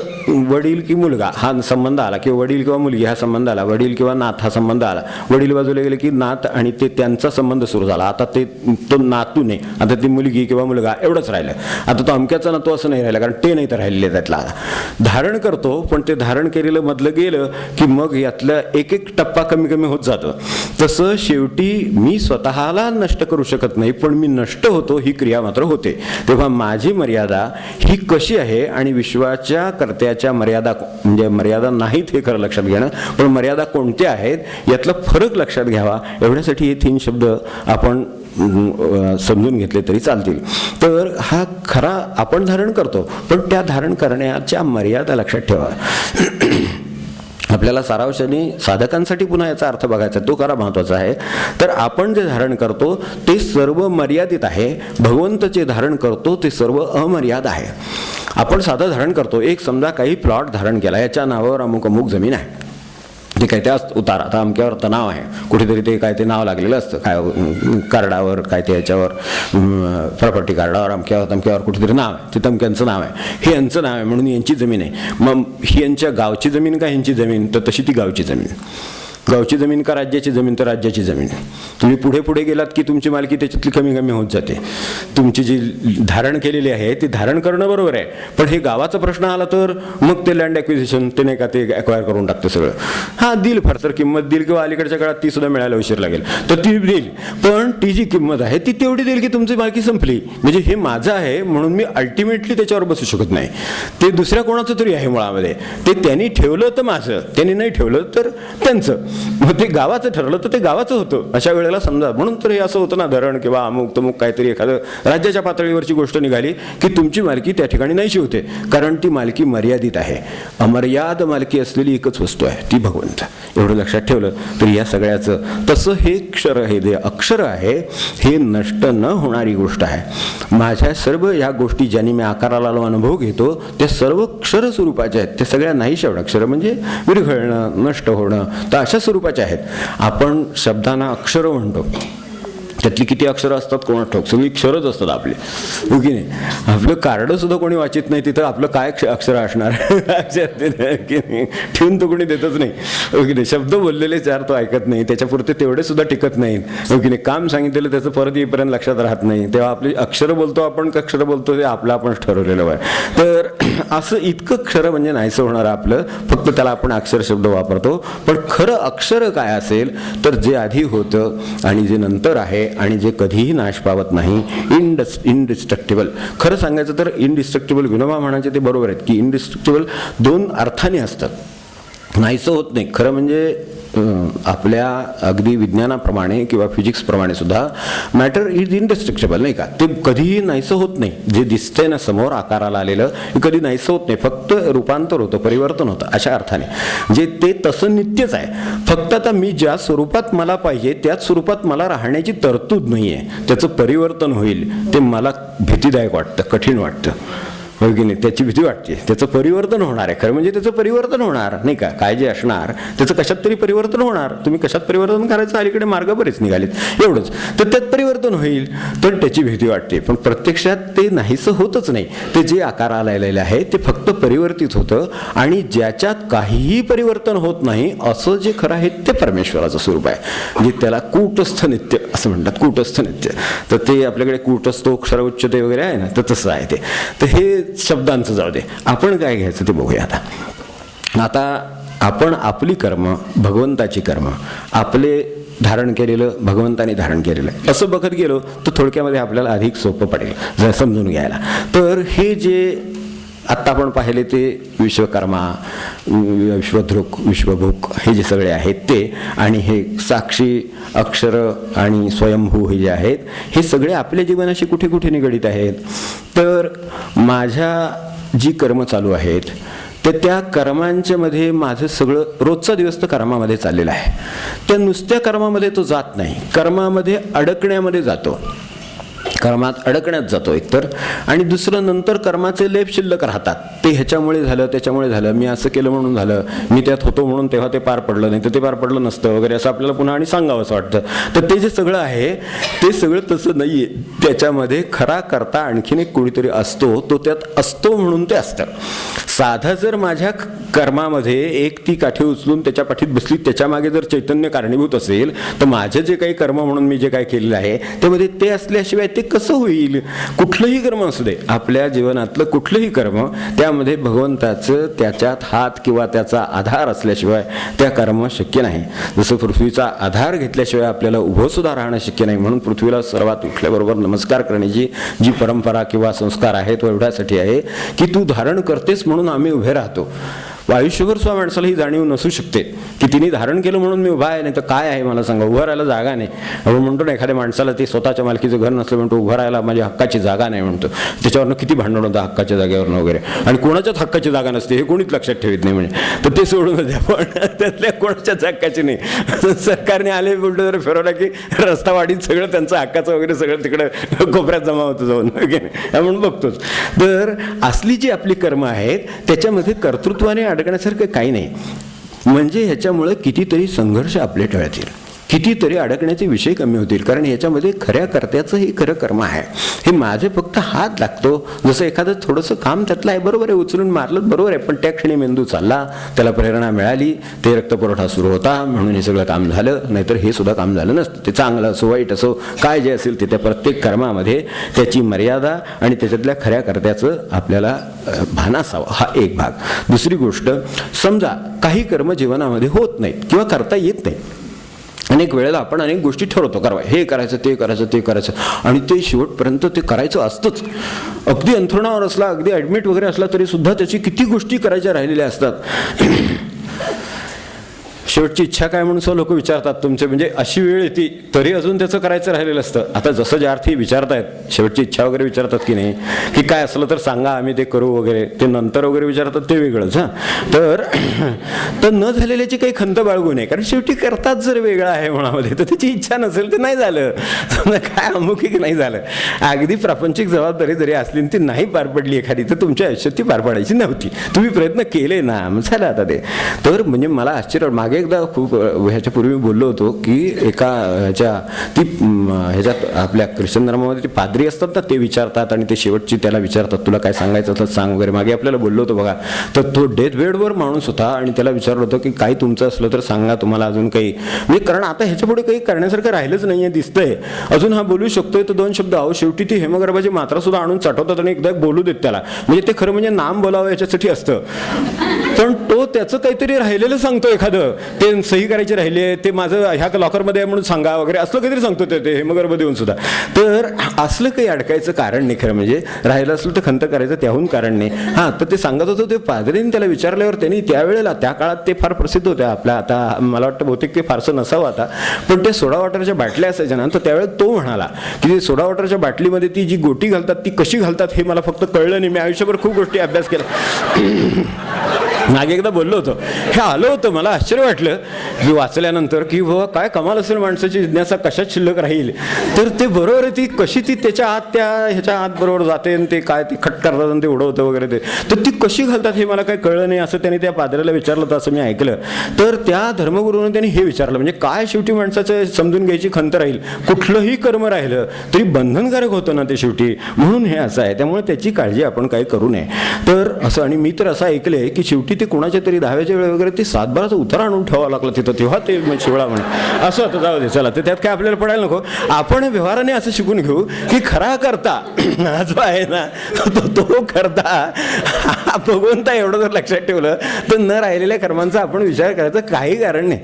वडील की मुलगा हा संबंध आला, किंवा वडील किंवा मुलगी हा संबंध आला, वडील किंवा नात हा संबंध आला. वडील बाजूला गेले की नात आणि ते त्यांचा संबंध सुरू झाला. आता तो नातू नाही, आता ती मुलगी किंवा मुलगा एवढंच राहिलं. आता तो अमक्याचा नातू असं नाही राहिलं, कारण ते नाही तर राहिलेले त्यातला. धारण करतो, पण ते धारण केलेलं मधलं गेलं की मग यातला एक एक टप्पा कमी कमी होत जातं. तसं शेवटी मी स्वतःला नष्ट करू शकत नाही, पण मी नष्ट होतो ही क्रिया मात्र होते. तेव्हा माझी मर्यादा ही कशी आहे आणि विश्वाच्या कर्त्याच्या मर्यादा, म्हणजे मर्यादा नाहीत हे खरं लक्षात घेणं, पण मर्यादा कोणत्या आहेत यातला फरक लक्षात घ्यावा. एवढ्यासाठी हे 3 शब्द आपण समजून घेतले तरी चालतील. तर हा खरा आपण धारण करतो, पण त्या धारण करण्याच्या मर्यादा लक्षात ठेवा. आपल्याला सारांशाने साधकांसाठी पुन्हा याचा अर्थ बघायचा, तो खरा महत्त्वाचा आहे. तर आपण जे धारण करतो ते सर्व मर्यादित आहे. भगवंत जे धारण करतो ते सर्व अमर्याद आहे. आपण साधं धारण करतो, एक समजा काही प्लॉट धारण केला, याच्या नावावर अमुक अमुक जमीन आहे, ते काय त्या उतार, आता अमक्यावर तर नाव आहे, कुठेतरी ते काय ते नाव लागलेलं असतं, काय कार्डावर काय ते याच्यावर प्रॉपर्टी कार्डावर अमक्यावर तमक्यावर कुठेतरी नाव आहे, ते तमक्यांचं नाव आहे, हे यांचं नाव आहे म्हणून यांची जमीन आहे. मग ही यांच्या गावची जमीन का ह्यांची जमीन, तर तशी ती गावची जमीन. गावची जमीन का राज्याची जमीन, तर राज्याची जमीन. तुम्ही पुढे पुढे गेलात की तुमची मालकी त्याच्यातली कमी कमी होत जाते. तुमची जी धारण केलेली आहे ती धारण करणं बरोबर आहे, पण हे गावाचा प्रश्न आला तर मग ते लँड ॲक्विजिशन ते नाही का ते ॲक्वायर करून टाकतं सगळं. हां देईल, फार तर किंमत देईल, किंवा अलीकडच्या काळात ती सुद्धा मिळायला उशीर लागेल तर ती देईल, पण ती जी किंमत आहे ती तेवढी देईल की तुमची मालकी संपली. म्हणजे हे माझं आहे म्हणून मी अल्टिमेटली त्याच्यावर बसू शकत नाही. ते दुसऱ्या कोणाचं तरी आहे मुळामध्ये. ते त्यांनी ठेवलं तर माझं, त्यांनी नाही ठेवलं तर त्यांचं. मग ते गावाचं ठरलं तर ते गावाचं होतं अशा वेळेला समजा. म्हणून तर हे असं होतं ना, धरण किंवा अमुक तमुक काहीतरी एखादं राज्याच्या पातळीवरची गोष्ट निघाली की तुमची मालकी त्या ठिकाणी नाहीशी होते, कारण ती मालकी मर्यादित आहे. अमर्याद मालकी असलेली एकच वस्तू आहे, ती भगवंत. एवढं लक्षात ठेवलं तर या सगळ्याचं तसं हे क्षर हे जे अक्षर आहे हे नष्ट न होणारी गोष्ट आहे. माझ्या सर्व या गोष्टी ज्यांनी मी आकाराला अनुभव घेतो त्या सर्व क्षर स्वरूपाच्या आहेत. त्या सगळ्या नाहीशा होणं, क्षर म्हणजे विरघळणं, नष्ट होणं, तर अशा स्वरूपाचे आहेत. आपण शब्दांना अक्षर म्हणतो, त्यातली किती अक्षरं असतात कोणा ठाऊक, सगळी क्षरच असतात आपली, हो की नाही. आपलं कार्ड सुद्धा कोणी वाचित नाही, तिथं आपलं काय अक्षर असणार की नाही, ठेवून तो कोणी देतच नाही, हो की नाही. शब्द बोललेले चार तो ऐकत नाही, त्याच्यापुरते तेवढे सुद्धा टिकत नाहीत, हो की नाही. काम सांगितलेलं त्याचं परत येईपर्यंत लक्षात राहत नाही. तेव्हा आपली अक्षरं बोलतो आपण, का अक्षरं बोलतो ते आपलं आपण ठरवलेलं आहे. तर असं इतकं क्षर म्हणजे नाहीसं होणार आपलं, फक्त त्याला आपण अक्षर शब्द वापरतो. पण खरं अक्षर काय असेल तर जे आधी होतं आणि जे नंतर आहे आणि जे कधीही नाश पावत नाही, इनडिस्ट्रक्टिबल. खरं सांगायचं तर इनडिस्ट्रक्टिबल, विनोबा म्हणायचे ते बरोबर आहेत की इनडिस्ट्रक्टिबल 2 अर्थाने असतात. नाहीसं होत नाही. खरं म्हणजे आपल्या अगदी विज्ञानाप्रमाणे किंवा फिजिक्सप्रमाणे सुद्धा मॅटर इज इनडिस्ट्रक्टेबल, नाही का? ते कधीही नाहीसं होत नाही. जे दिसतंय ना समोर आकाराला आलेलं, हे कधी नाहीसं होत नाही. फक्त रूपांतर होतं, परिवर्तन होतं. अशा अर्थाने जे ते तसं नित्यच आहे. फक्त आता मी ज्या स्वरूपात मला पाहिजे त्याच स्वरूपात मला राहण्याची तरतूद नाही आहे. त्याचं परिवर्तन होईल ते मला भीतीदायक वाटतं, कठीण वाटतं, हो की नाही? त्याची भीती वाटते. त्याचं परिवर्तन होणार आहे. खरं म्हणजे त्याचं परिवर्तन होणार, नाही का? काय जे असणार त्याचं कशात तरी परिवर्तन होणार. तुम्ही कशात परिवर्तन करायचं अलीकडे मार्ग बरेच निघालेत, एवढंच. तर त्यात परिवर्तन होईल, तर त्याची भीती वाटते. पण प्रत्यक्षात ते नाहीसं होतच नाही. ते जे आकाराला आलेलं आहे ते फक्त परिवर्तित होतं. आणि ज्याच्यात काहीही परिवर्तन होत नाही असं जे खरं आहे ते परमेश्वराचं स्वरूप आहे. म्हणजे त्याला कूटस्थ नित्य असं म्हणतात, कूटस्थ नित्य. तर ते आपल्याकडे कूटस्थोक्षर उच्चते वगैरे आहे ना, तर तसं आहे ते. तर हे शब्दांचं जाऊ दे, आपण काय घ्यायचं ते बघूया. आता आपण आपली कर्म, भगवंताची कर्म, आपले धारण केलेलं भगवंताने धारण केलेलं असं बघत गेलो तर थोडक्यामध्ये आपल्याला अधिक सोपं पडेल जर समजून घ्यायला. तर हे जे आत्ता आपण पाहिले ते विश्वकर्मा, विश्वधृक, विश्वभूक हे जे सगळे आहेत ते, आणि हे साक्षी, अक्षर आणि स्वयंभू हे जे आहेत, हे सगळे आपल्या जीवनाशी कुठे कुठे निगडीत आहेत. तर माझ्या जी कर्म चालू आहेत तर त्या कर्मांच्या मध्ये माझं सगळं रोजचा दिवस तर कर्मामध्ये चाललेला आहे. त्या नुसत्या कर्मामध्ये तो जात नाही, कर्मामध्ये अडकण्यामध्ये जातो, कर्मात अडकण्यात जातो एकतर. आणि दुसरं, नंतर कर्माचे लेप शिल्लक राहतात. ते ह्याच्यामुळे झालं, त्याच्यामुळे झालं, मी असं केलं म्हणून झालं, मी त्यात होतो म्हणून तेव्हा ते पार पडलं, नाही तर ते पार पडलं नसतं वगैरे, असं आपल्याला पुन्हा आणि सांगावं असं वाटतं. तर ते जे सगळं आहे ते सगळं तसं नाही आहे. त्याच्यामध्ये खरा करता आणखीन एक कोणीतरी असतो, तो त्यात असतो म्हणून ते असतं. साधा जर माझ्या कर्मामध्ये एक ती काठी उचलून त्याच्या पाठीत बसली, त्याच्यामागे जर चैतन्य कारणीभूत असेल, तर माझे जे काही कर्म म्हणून मी जे काही केलेलं आहे त्यामध्ये ते असल्याशिवाय ते कसं होईल? कुठलंही कर्म असू दे, आपल्या जीवनातलं कुठलंही कर्म, त्यामध्ये भगवंताचं त्याच्यात हात किंवा त्याचा आधार असल्याशिवाय त्या कर्म शक्य नाही. जसं पृथ्वीचा आधार घेतल्याशिवाय आपल्याला उभं सुद्धा राहणं शक्य नाही. म्हणून पृथ्वीला सर्वात उठल्याबरोबर नमस्कार करण्याची जी परंपरा किंवा संस्कार आहे तो एवढ्यासाठी आहे की तू धारण करतेस म्हणून आम्ही उभे राहतो. आयुष्यभर सुद्धा माणसाला ही जाणीव नसू शकते की तिने धारण केलं म्हणून मी उभा आहे, नाही तर काय आहे मला सांगा, उभं राहायला जागा नाही. आपण म्हणतो ना एखाद्या माणसाला ते स्वतःच्या मालकीचं घर नसलं म्हणतो उभं राहायला माझ्या हक्काची जागा नाही म्हणतो. त्याच्यावरनं किती भांडण होतं हक्काच्या जागेवरनं वगैरे, आणि कोणाच्याच हक्काची जागा नसते हे कोणीच लक्षात ठेवत नाही. म्हणजे तर ते सोडून द्या, पण त्यातल्या कोणाच्याच हक्काची नाही. सरकारने आले बोलतो जर फिरवला की रस्ता वाढीत सगळं त्यांचं हक्काचं वगैरे सगळं तिकडं कोपऱ्यात जमा होतं जाऊन, म्हणून बघतोच. तर असली जी आपली कर्म आहेत त्याच्यामध्ये कर्तृत्वाने अडकण्यासारखं काही नाही. म्हणजे ह्याच्यामुळे कितीतरी संघर्ष आपले टळतील, कितीतरी अडकण्याचे विषय कमी होतील. कारण ह्याच्यामध्ये खऱ्या कर्त्याचं हे खरं कर्म आहे. हे माझे फक्त हात लागतो, जसं एखादं थोडंसं काम त्यातलं आहे, बरोबर आहे, उचलून मारलं बरोबर आहे, पण त्या क्षणी मेंदू चालला, त्याला प्रेरणा मिळाली, ते रक्तपुरवठा सुरू होता म्हणून हे सगळं काम झालं, नाहीतर हे सुद्धा काम झालं नसतं. ते चांगलं असो वाईट असो काय जे असेल ते त्या प्रत्येक कर्मामध्ये त्याची मर्यादा आणि त्याच्यातल्या खऱ्या कर्त्याचं आपल्याला भान असावं, हा एक भाग. दुसरी गोष्ट, समजा काही कर्म जीवनामध्ये होत नाहीत किंवा करता येत नाही. अनेक वेळेला आपण अनेक गोष्टी ठरवतो, करावं हे करायचं ते करायचं ते करायचं, आणि ते शेवटपर्यंत ते करायचं असतंच. अगदी अंथरुणावर असला, अगदी ॲडमिट वगैरे असला तरी सुद्धा त्याची किती गोष्टी करायच्या राहिलेल्या असतात. शेवटची इच्छा काय म्हणून लोक विचारतात तुमचे, म्हणजे अशी वेळ येते तरी अजून त्याचं करायचं राहिलेलं असतं. आता जसं ज्या अर्थी विचारतायत, शेवटची इच्छा वगैरे विचारतात की नाही, की काय असलं तर सांगा आम्ही ते करू वगैरे, ते नंतर वगैरे विचारतात ते वेगळंच. हां, तर न झालेल्याची काही खंत बाळगू नये, कारण शेवटी करतात जर वेगळं आहे मनामध्ये तर त्याची इच्छा नसेल तर नाही झालं, काय अमुक की नाही झालं. अगदी प्रापंचिक जबाबदारी जरी असली ती नाही पार पडली एखादी तर तुमच्या आयुष्यात ती पार पाडायची नव्हती, तुम्ही प्रयत्न केले ना, झालं आता ते. तर म्हणजे मला आश्चर्य, मागे एकदा खूप ह्याच्या पूर्वी बोललो होतो की एका ह्याच्यात आपल्या ख्रिश्चन धर्मामध्ये ते पाद्री असतात ना, ते विचारतात आणि ते शेवटची त्याला विचारतात तुला काय सांगायचं असलं सांग वगैरे. मागे आपल्याला बोललो होतो बघा. तर तो डेथ बेडवर माणूस होता आणि त्याला विचारलं होतं की काही तुमचं असलं तर सांगा, तुम्हाला अजून काही, म्हणजे कारण आता ह्याच्या पुढे काही करण्यासारखं राहिलंच नाहीये दिसतंय. अजून हा बोलू शकतोय तर दोन शब्द आहो, शेवटी ती हेमगर्भाची मात्रा सुद्धा आणून चाटवतात आणि एकदा बोलू देत त्याला. म्हणजे ते खरं म्हणजे नाम बोलावं याच्यासाठी असतं, पण तो त्याचं काहीतरी राहिलेलं सांगतो एखादं ते सही करायची राहिली आहे, ते माझं ह्या लॉकरमध्ये आहे म्हणून सांगा वगैरे असलं काहीतरी सांगतो ते हेमगर्भ देऊन सुद्धा. तर असलं काही अडकायचं कारण नाही खरं म्हणजे. राहिलं असलं तर खंत करायचं त्याहून कारण नाही. हां, तर ते सांगत होतं ते पादरीने त्याला विचारल्यावर त्यांनी त्यावेळेला त्या काळात ते फार प्रसिद्ध होते आपल्या, आता मला वाटतं बहुतेक ते फारसं नसावं आता, पण ते सोडा वॉटरच्या बाटल्या असायच्या ना, तर त्यावेळेला तो म्हणाला की सोडा वॉटरच्या बाटलीमध्ये ती जी गोटी घालतात ती कशी घालतात हे मला फक्त कळलं नाही. मी आयुष्यभर खूप गोष्टी अभ्यास केला. मागे एकदा बोललो होतो, हे आलं होतं मला आश्चर्य वाटलं की वाचल्यानंतर की बाबा काय कमाल असेल माणसाची जिज्ञासा कशात शिल्लक राहील. तर ते बरोबर आहे, ती कशी ती त्याच्या आत त्या ह्याच्या आत बरोबर जाते आणि ते काय ते खट करतात आणि ते उडवतं वगैरे ते, तर ती कशी घालतात हे मला काही कळलं नाही असं त्यांनी त्या पादऱ्याला विचारलं होतं असं मी ऐकलं. तर त्या धर्मगुरूने त्यांनी हे विचारलं म्हणजे काय शेवटी माणसाचं समजून घ्यायची खंत राहील, कुठलंही कर्म राहिलं तरी बंधनकारक होतं ना ते शेवटी, म्हणून हे असं आहे. त्यामुळे त्याची काळजी आपण काही करू नये. तर असं, आणि मी तर असं ऐकलंय की शेवटी ते कोणाच्या तरी 10व्याच्या वेळे वगैरे ते 7-12चं उतार आणून ठेवावं लागलं तिथं, तेव्हा ते शिवळा म्हणे असं होतं. जाऊ दे चला, तर त्यात काय आपल्याला पडायला नको. आपण व्यवहाराने असं शिकून घेऊ की खरा करता जो आहे ना तो करता भगवंता एवढं जर लक्षात ठेवलं तर न राहिलेल्या कर्मांचा आपण विचार करायचं काही कारण नाही.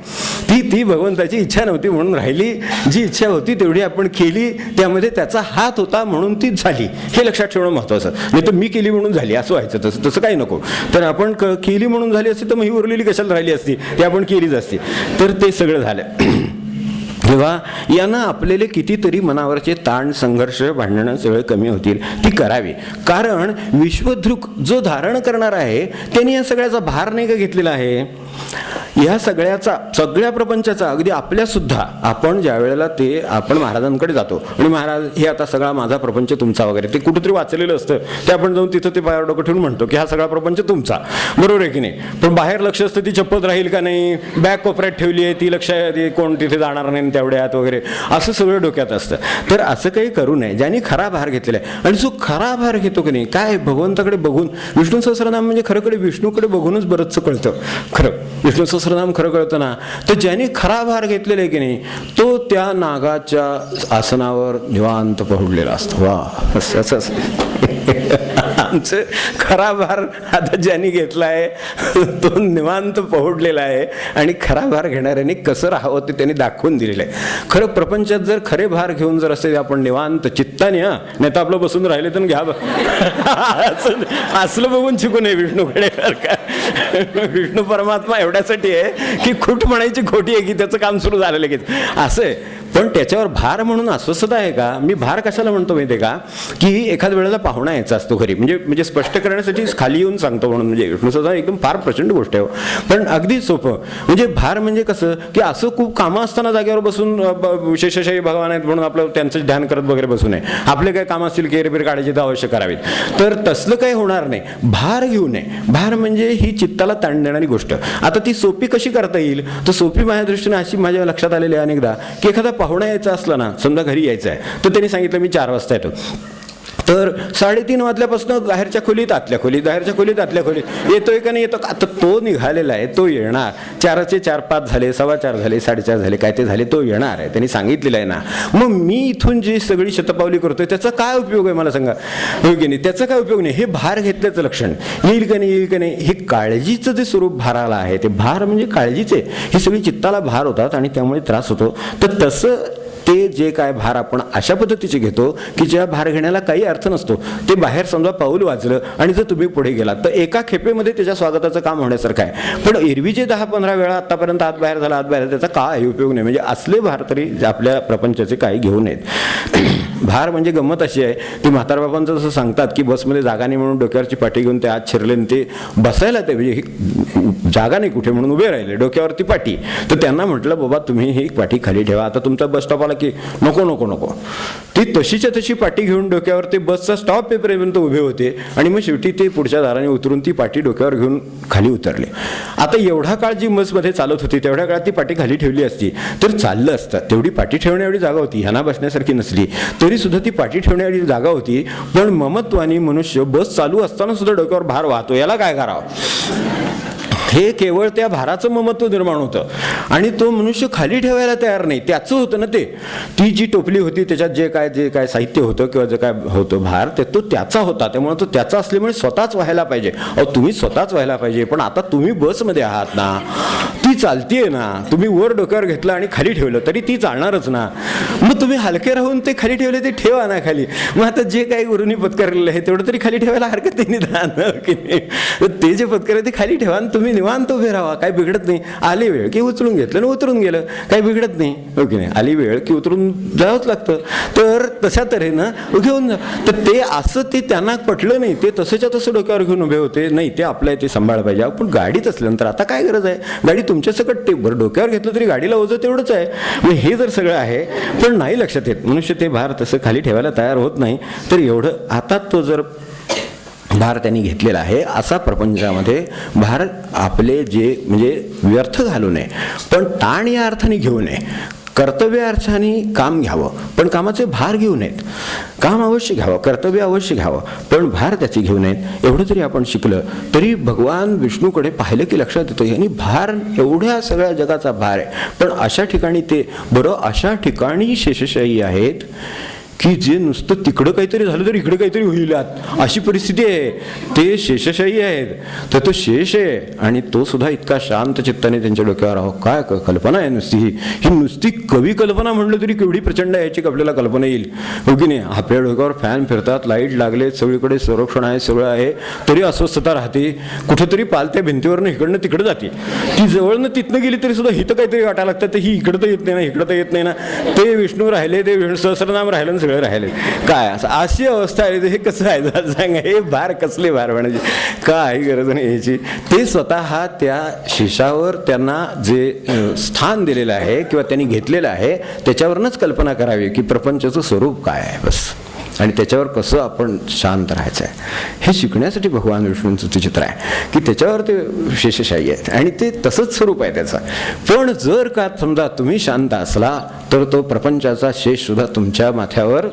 ती भगवंताची इच्छा नव्हती म्हणून राहिली, जी इच्छा होती तेवढी आपण केली, त्यामध्ये त्याचा हात होता म्हणून ती झाली, हे लक्षात ठेवणं महत्त्वाचं. नाही तर मी केली म्हणून झाली असं व्हायचं, तसं काही नको. तर आपण केली म्हणून झाली असती तर मग ही उरलेली कशाला राहिली असती, ती आपण केलीच असती. तर ते सगळं झालं. तेव्हा यानं आपल्याला कितीतरी मनावरचे ताण, संघर्ष, भांडणं सगळे कमी होतील. ती करावी, कारण विश्वदृक जो धारण करणार आहे त्यांनी या सगळ्याचा भार नाही का घेतलेला आहे, या सगळ्या प्रपंचाचा, अगदी आपल्या सुद्धा. आपण ज्या वेळेला ते आपण महाराजांकडे जातो आणि महाराज हे आता सगळा माझा प्रपंच तुमचा वगैरे, ते कुठेतरी वाचलेलं असतं, ते आपण जाऊन तिथं ते पायावर डोकं ठेवून म्हणतो की हा सगळा प्रपंच तुमचा, बरोबर आहे की नाही. पण बाहेर लक्ष असतं ती चप्पल राहील का नाही, बॅग कोपऱ्यात ठेवली आहे ती लक्ष, कोण तिथे जाणार नाही तेवढ्यात वगैरे, असं सगळं डोक्यात असतं. तर असं काही करू नये. ज्यांनी खरा भार घेतलेला आहे, आणि जो खरा भार घेतो की नाही, काय भगवंताकडे बघून, विष्णू सहस्रनाम म्हणजे खरंकडे विष्णूकडे बघूनच बरंचसं कळतं. खरं विष्णू सहस्रनाम खरं कळतं ना, तर ज्यांनी खरा भार घेतलेला आहे की नाही तो त्या नागाच्या आसनावर निवांत पहुडलेला असतो. वा, असं आमचं खरा भार आता ज्यांनी घेतला आहे तो निवांत पहुडलेला आहे, आणि खरा भार घेणाऱ्यांनी कसं राहावं ते त्यांनी दाखवून दिलेलं आहे. खरं प्रपंचात जर खरे भार घेऊन जर असे आपण निवांत चित्ताने, नाही तर आपलं बसून राहिले तर घ्या असलं बघून शिकू नये विष्णूकडे. विष्णू परमात्मा एवढ्यासाठी आहे की खूट म्हणायची खोटी आहे की त्याचं काम सुरू झालं लगेच असं आहे. पण त्याच्यावर भार म्हणून अस्वस्थता आहे का? मी भार कशाला म्हणतो माहिती आहे का, की एखाद वेळेला पाहुणा यायचा असतो घरी, म्हणजे स्पष्ट करण्यासाठी खाली येऊन सांगतो म्हणून, म्हणजे विष्णूचा एकदम फार प्रचंड गोष्ट आहे, पण अगदी सोपं. म्हणजे भार म्हणजे कसं की असं खूप कामं असताना जागेवर बसून विशेषशाही भगवान आहेत म्हणून आपलं त्यांचं ध्यान करत वगैरे बसू नये. आपले काही काम असतील केरबीर काढायचे तर अवश्य करावेत. तर तसलं काही होणार नाही. भार घेऊ नये. भार म्हणजे ही चित्ताला ताण देणारी गोष्ट. आता ती सोपी कशी करता येईल, तर सोपी माझ्या दृष्टीने अशी माझ्या लक्षात आलेली आहे अनेकदा, की एखादा पाहुणा यायचा असला ना, समजा घरी यायचं आहे, तर त्यांनी सांगितलं मी 4 वाजता येतो, तर 3:30 वाजल्यापासून बाहेरच्या खोलीत आतल्या खोलीत, बाहेरच्या खोलीत आतल्या खोलीत येतोय का नाही येतो. आता तो निघालेला आहे, तो येणार. 4चे 4-5 झाले, 4:15 झाले, 4:30 झाले, काय ते झाले, तो येणार आहे, त्यांनी सांगितलेलं आहे ना. मग मी इथून जी सगळी शतपावली करतोय त्याचा काय उपयोग आहे मला सांगा, हो की नाही? त्याचा काय उपयोग नाही. हे भार घेतल्याचं लक्षण. येईल का नाही, येईल का नाही, हे काळजीचं जे स्वरूप भाराला आहे, ते भार म्हणजे काळजीचे, ही सगळी चित्ताला भार होतात आणि त्यामुळे त्रास होतो. तर तसं ते जे काय भार आपण अशा पद्धतीचे घेतो की ज्या भार घेण्याला काही अर्थ नसतो, ते बाहेर समजा पाऊल वाजलं आणि जर तुम्ही पुढे गेलात तर एका खेपेमध्ये त्याच्या स्वागताचं काम होण्यासारखं आहे. पण एरवी जे 10-15 वेळा आतापर्यंत आत बाहेर झाला, त्याचा काय उपयोग नाही. म्हणजे असले भार तरी आपल्या प्रपंचाचे काही घेऊ नयेत. भार म्हणजे गंमत अशी आहे, ती म्हातारबाबांचं जसं सांगतात की बसमध्ये जागा नाही म्हणून डोक्यावरची पाठी घेऊन ते आत शिरले, ते बसायला ते म्हणजे जागा नाही कुठे म्हणून उभे राहिले, डोक्यावरती पाठी. तर त्यांना म्हटलं बाबा तुम्ही ही पाठी खाली ठेवा. आता तुमचा बस स्टॉप की नको नको नको, ती तशीच्या तशी पाठी घेऊन डोक्यावर ते बसचा स्टॉप पेपर्यंत उभे होते, आणि मग शेवटी ते पुढच्या दाराने उतरून ती पाठी डोक्यावर घेऊन खाली उतरले. आता एवढा काळ जी बसमध्ये चालत होती तेवढ्या काळात ती पाठी खाली ठेवली असती तर चाललं असतं. तेवढी पाठी ठेवण्याएवढी जागा होती, ह्यांना बसण्यासारखी नसली तरी सुद्धा ती पाठी ठेवण्याएवढी जागा होती. पण ममत्वानी मनुष्य बस चालू असताना सुद्धा डोक्यावर भार वाहतो, याला काय करावं. हे केवळ त्या भाराचं ममत्व निर्माण होतं आणि तो मनुष्य खाली ठेवायला तयार नाही. त्याचं होतं ना ते. ती जी टोपली होती त्याच्यात जे काय साहित्य होतं किंवा जे काय होतं भार ते तो त्याचा होता. त्यामुळे तो त्याचा असल्यामुळे स्वतःच व्हायला पाहिजे. तुम्ही स्वतःच व्हायला पाहिजे. पण आता तुम्ही बसमध्ये आहात ना, ती चालतीये ना, तुम्ही वर डोक्यावर घेतलं आणि खाली ठेवलं तरी ती चालणारच ना. मग तुम्ही हलके राहून ते खाली ठेवले ते ठेवा ना खाली. मग आता जे काही गुरुनी पत्करलेलं आहे तेवढं तरी खाली ठेवायला हरकत नाही निदान की नाही. ते जे पत्कर ते खाली ठेवा आणि तुम्ही निवांत उभे राहा, काही बिघडत नाही. आली वेळ की उचलून घेतलं आणि उतरून गेलं, काही बिघडत नाही. ओके नाही, आली वेळ की उतरून जावंच लागतं. तर तशा तऱ्हेनं घेऊन जा. तर ते असं ते त्यांना पटलं नाही. ते तसंच्या तसं डोक्यावर घेऊन उभे होते. नाही ते आपलं ते सांभाळ पाहिजे. आपण गाडीत असल्यानंतर आता काय गरज आहे, गाडी तुमच्या सकट ते बरं डोक्यावर घेतलं तरी गाडीला ओझं तेवढंच आहे. मग हे जर सगळं आहे पण नाही लक्षात येत, मनुष्य ते भार तसं खाली ठेवायला तयार होत नाही. तर एवढं आता तो जर भार त्यांनी घेतलेला आहे असा प्रपंचामध्ये भार आपले जे म्हणजे व्यर्थ घालू नये, पण ताण या अर्थाने घेऊ नये. कर्तव्य अर्थाने काम घ्यावं पण कामाचे भार घेऊ नयेत. काम अवश्य घ्यावं, कर्तव्य अवश्य घ्यावं, पण भार त्याचे घेऊ नयेत. एवढं जरी आपण शिकलं तरी भगवान विष्णूकडे पाहिलं की लक्षात येतं यांनी भार एवढ्या सगळ्या जगाचा भार आहे. पण अशा ठिकाणी ते बरं अशा ठिकाणी शेषशाही आहेत की जे नुसतं तिकडं काहीतरी झालं तर इकडं काहीतरी होईल अशी परिस्थिती आहे. ते शेषशाही आहेत. तर तो शेष आहे आणि तो सुद्धा इतका शांत चित्ताने त्यांच्या डोक्यावर आहो. काय कल्पना आहे नुसती ही नुसती कवी कल्पना म्हणलं तरी केवढी प्रचंड याची आपल्याला कल्पना येईल. हो की नाही. आपल्या डोक्यावर फॅन फिरतात, लाईट लागले, सगळीकडे संरक्षण आहे, सगळं आहे, तरी अस्वस्थता राहते. कुठेतरी पालत्या भिंतीवरनं इकडनं तिकडं जाते. ती जवळनं तिथनं गेली तरी सुद्धा हिथं काहीतरी वाटायला लागतं. तर ही इकडं तर येत नाही ना, इकडं तर येत नाही ना. ते विष्णू राहिले, ते सहस्रनाम राहिलं, सगळं राहिले. काय असं अशी अवस्था आहे. हे कसं आहे सांगा. हे भार कसले भार म्हणजे काय गरज नाही याची. ते स्वतः त्या शेषावर त्यांना जे स्थान दिलेलं आहे किंवा त्यांनी घेतलेलं आहे त्याच्यावरनंच कल्पना करावी की प्रपंचाचं स्वरूप काय आहे बस, आणि त्याच्यावर कसं आपण शांत राहायचं आहे हे शिकण्यासाठी भगवान विष्णूंचं ते चित्र आहे की त्याच्यावर ते शेषशाही आहेत आणि ते तसंच स्वरूप आहे त्याचं. पण जर का समजा तुम्ही शांत असला तर तो प्रपंचाचा शेष सुद्धा तुमच्या माथ्यावर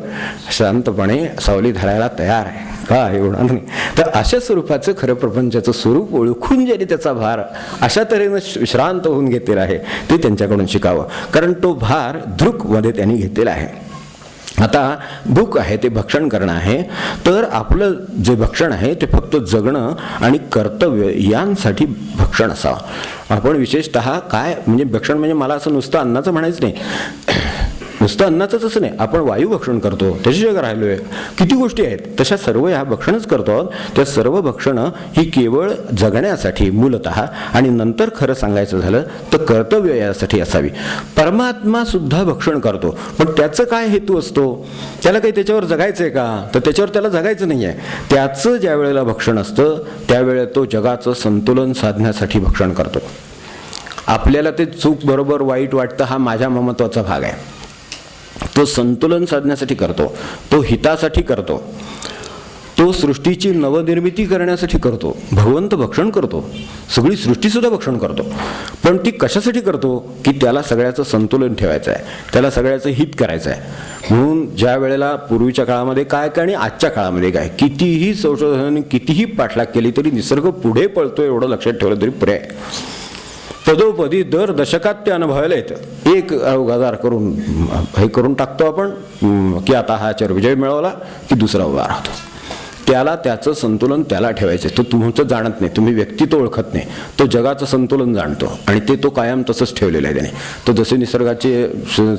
शांतपणे सावली धरायला तयार आहे. का एवढं नाही. तर अशा स्वरूपाचं खरं प्रपंचाचं स्वरूप ओळखून ज्यांनी त्याचा भार अशा तऱ्हेनं विश्रांत होऊन घेतलेला आहे ते त्यांच्याकडून शिकावं. कारण तो भार दृकमध्ये त्यांनी घेतलेला आहे. आता भूक आहे ते भक्षण करणं आहे. तर आपलं जे भक्षण आहे ते फक्त जगणं आणि कर्तव्य यांसाठी भक्षण असावं. आपण विशेषतः काय म्हणजे भक्षण म्हणजे मला असं नुसतं अन्नाचं म्हणायचं नाही. नुसतं अन्नाचंच असं नाही. आपण वायू भक्षण करतो, त्याची जग राहिलोय, किती गोष्टी आहेत तशा सर्व ह्या भक्षणच करतो आहोत. त्या सर्व भक्षणं ही केवळ जगण्यासाठी मूलतः आणि नंतर खरं सांगायचं झालं तर कर्तव्य यासाठी असावी. परमात्मा सुद्धा भक्षण करतो पण त्याचं काय हेतू असतो. त्याला काही त्याच्यावर जगायचं आहे का, तर त्याच्यावर त्याला जगायचं नाही आहे. त्याचं ज्या वेळेला भक्षण असतं त्यावेळेला तो जगाचं संतुलन साधण्यासाठी भक्षण करतो. आपल्याला ते चूक बरोबर वाईट वाटतं हा माझ्या ममत्वाचा भाग आहे. तो संतुलन साधण्यासाठी करतो, तो हितासाठी करतो, तो सृष्टीची नवनिर्मिती करण्यासाठी करतो. भगवंत भक्षण करतो, सगळी सृष्टीसुद्धा भक्षण करतो. पण ती कशासाठी करतो की त्याला सगळ्याचं संतुलन ठेवायचं आहे, त्याला सगळ्याचं हित करायचं आहे. म्हणून ज्या वेळेला पूर्वीच्या काळामध्ये काय काय आणि आजच्या काळामध्ये काय कितीही संशोधन कितीही पाठलाग केली तरी निसर्ग पुढे पळतो एवढं लक्षात ठेवलं तरी पुरे आहे. पदोपदी दर दशकात ते अनुभवायला येतं. एक गजार करून हे करून टाकतो आपण की आता हा विजय मिळवला की दुसरा उभा राहतो. त्याला त्याचं संतुलन त्याला ठेवायचं. तो तुमचं जाणत नाही, तुम्ही व्यक्ती तो ओळखत नाही, तो जगाचं संतुलन जाणतो आणि ते तो कायम तसंच ठेवलेलं आहे त्याने. तो जसे निसर्गाची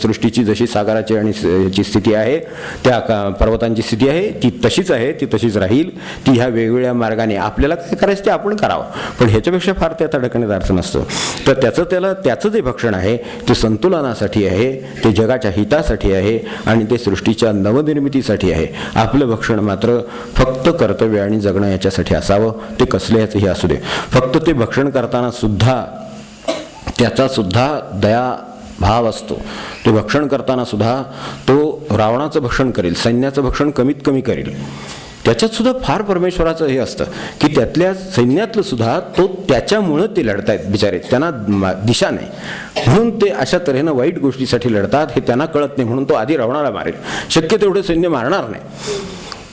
सृष्टीची जशी सागराची आणि याची स्थिती आहे, त्या पर्वतांची स्थिती आहे ती तशीच आहे, ती तशीच राहील. ती ह्या वेगवेगळ्या मार्गाने आपल्याला काय करायचं ते आपण करावं, पण ह्याच्यापेक्षा फार त्यात अडकण्यात अर्थ नसतो. तर त्याचं जे भक्षण आहे ते संतुलनासाठी आहे, ते जगाच्या हितासाठी आहे आणि ते सृष्टीच्या नवनिर्मितीसाठी आहे. आपलं भक्षण मात्र फक्त कर्तव्य आणि जगणं याच्यासाठी असावं. ते कसल्याचंही असू दे. फक्त ते भक्षण करताना सुद्धा त्याचा सुद्धा दया भाव असतो. ते भक्षण करताना सुद्धा तो रावणाचं भक्षण करेल, सैन्याचं भक्षण कमीत कमी करेल. त्याच्यात सुद्धा फार परमेश्वराचं हे असतं की त्यातल्या सैन्यातलं सुद्धा तो त्याच्यामुळं ते लढतायत बिचारे, त्यांना दिशा नाही म्हणून ते अशा तऱ्हेनं वाईट गोष्टीसाठी लढतात. हे त्यांना कळत नाही म्हणून तो आधी रावणाला मारेल. शक्य तेवढं सैन्य मारणार नाही.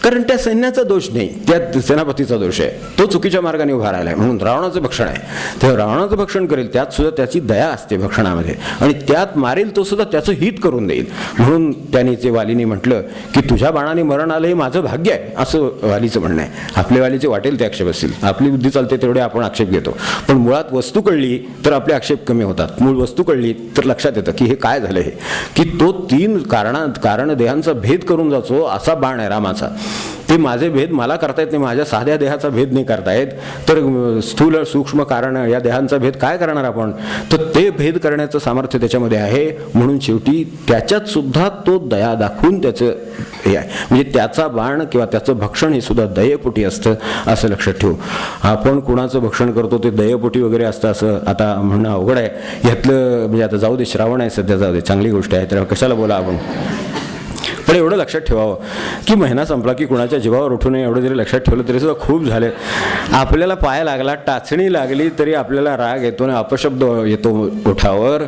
कारण त्या सैन्याचा दोष नाही, त्या सेनापतीचा दोष आहे, तो चुकीच्या मार्गाने उभा राहिला आहे. म्हणून रावणाचं भक्षण आहे, तेव्हा रावणाचं भक्षण करेल त्यात सुद्धा त्याची दया असते भक्षणामध्ये, आणि त्यात मारेल तो सुद्धा त्याचं हित करून देईल. म्हणून त्याने ते वालीने म्हटलं की तुझ्या बाणाने मरण आलं हे माझं भाग्य आहे, असं वालीचं म्हणणं आहे. आपल्या वालीचे वाटेल ते आक्षेप असतील, आपली बुद्धी चालते तेवढे आपण आक्षेप घेतो, पण मुळात वस्तू कळली तर आपले आक्षेप कमी होतात. मूळ वस्तू कळली तर लक्षात येतं की हे काय झालं, हे की तो 3 कारण देहांचा भेद करून जातो असा बाण आहे रामाचा. ते माझे भेद मला करता येत नाही, माझ्या साध्या देहाचा भेद नाही करता येत, तर स्थूल सूक्ष्म कारण या देहांचा भेद काय करणार आपण, तर ते भेद करण्याचं सामर्थ्य त्याच्यामध्ये आहे. म्हणून शेवटी त्याच्यात सुद्धा तो दया दाखवून त्याचं हे आहे, म्हणजे त्याचा बाण किंवा त्याचं भक्षण हे सुद्धा दयेपोटी असतं, असं लक्षात ठेवू. आपण कुणाचं भक्षण करतो ते दयेपोटी वगैरे असतं असं आता म्हणणं अवघड आहे. यातलं म्हणजे आता जाऊ दे, श्रावण आहे सध्या, जाऊ दे, चांगली गोष्ट आहे, तर कशाला बोला आपण. पण एवढं लक्षात ठेवावं की महिना संपला की कुणाच्या जीवावर उठू नये, एवढं जरी लक्षात ठेवलं तरी सुद्धा खूप झाले. आपल्याला पाय लागला, टाचणी लागली तरी आपल्याला राग येतो आणि अपशब्द येतो ओठावर,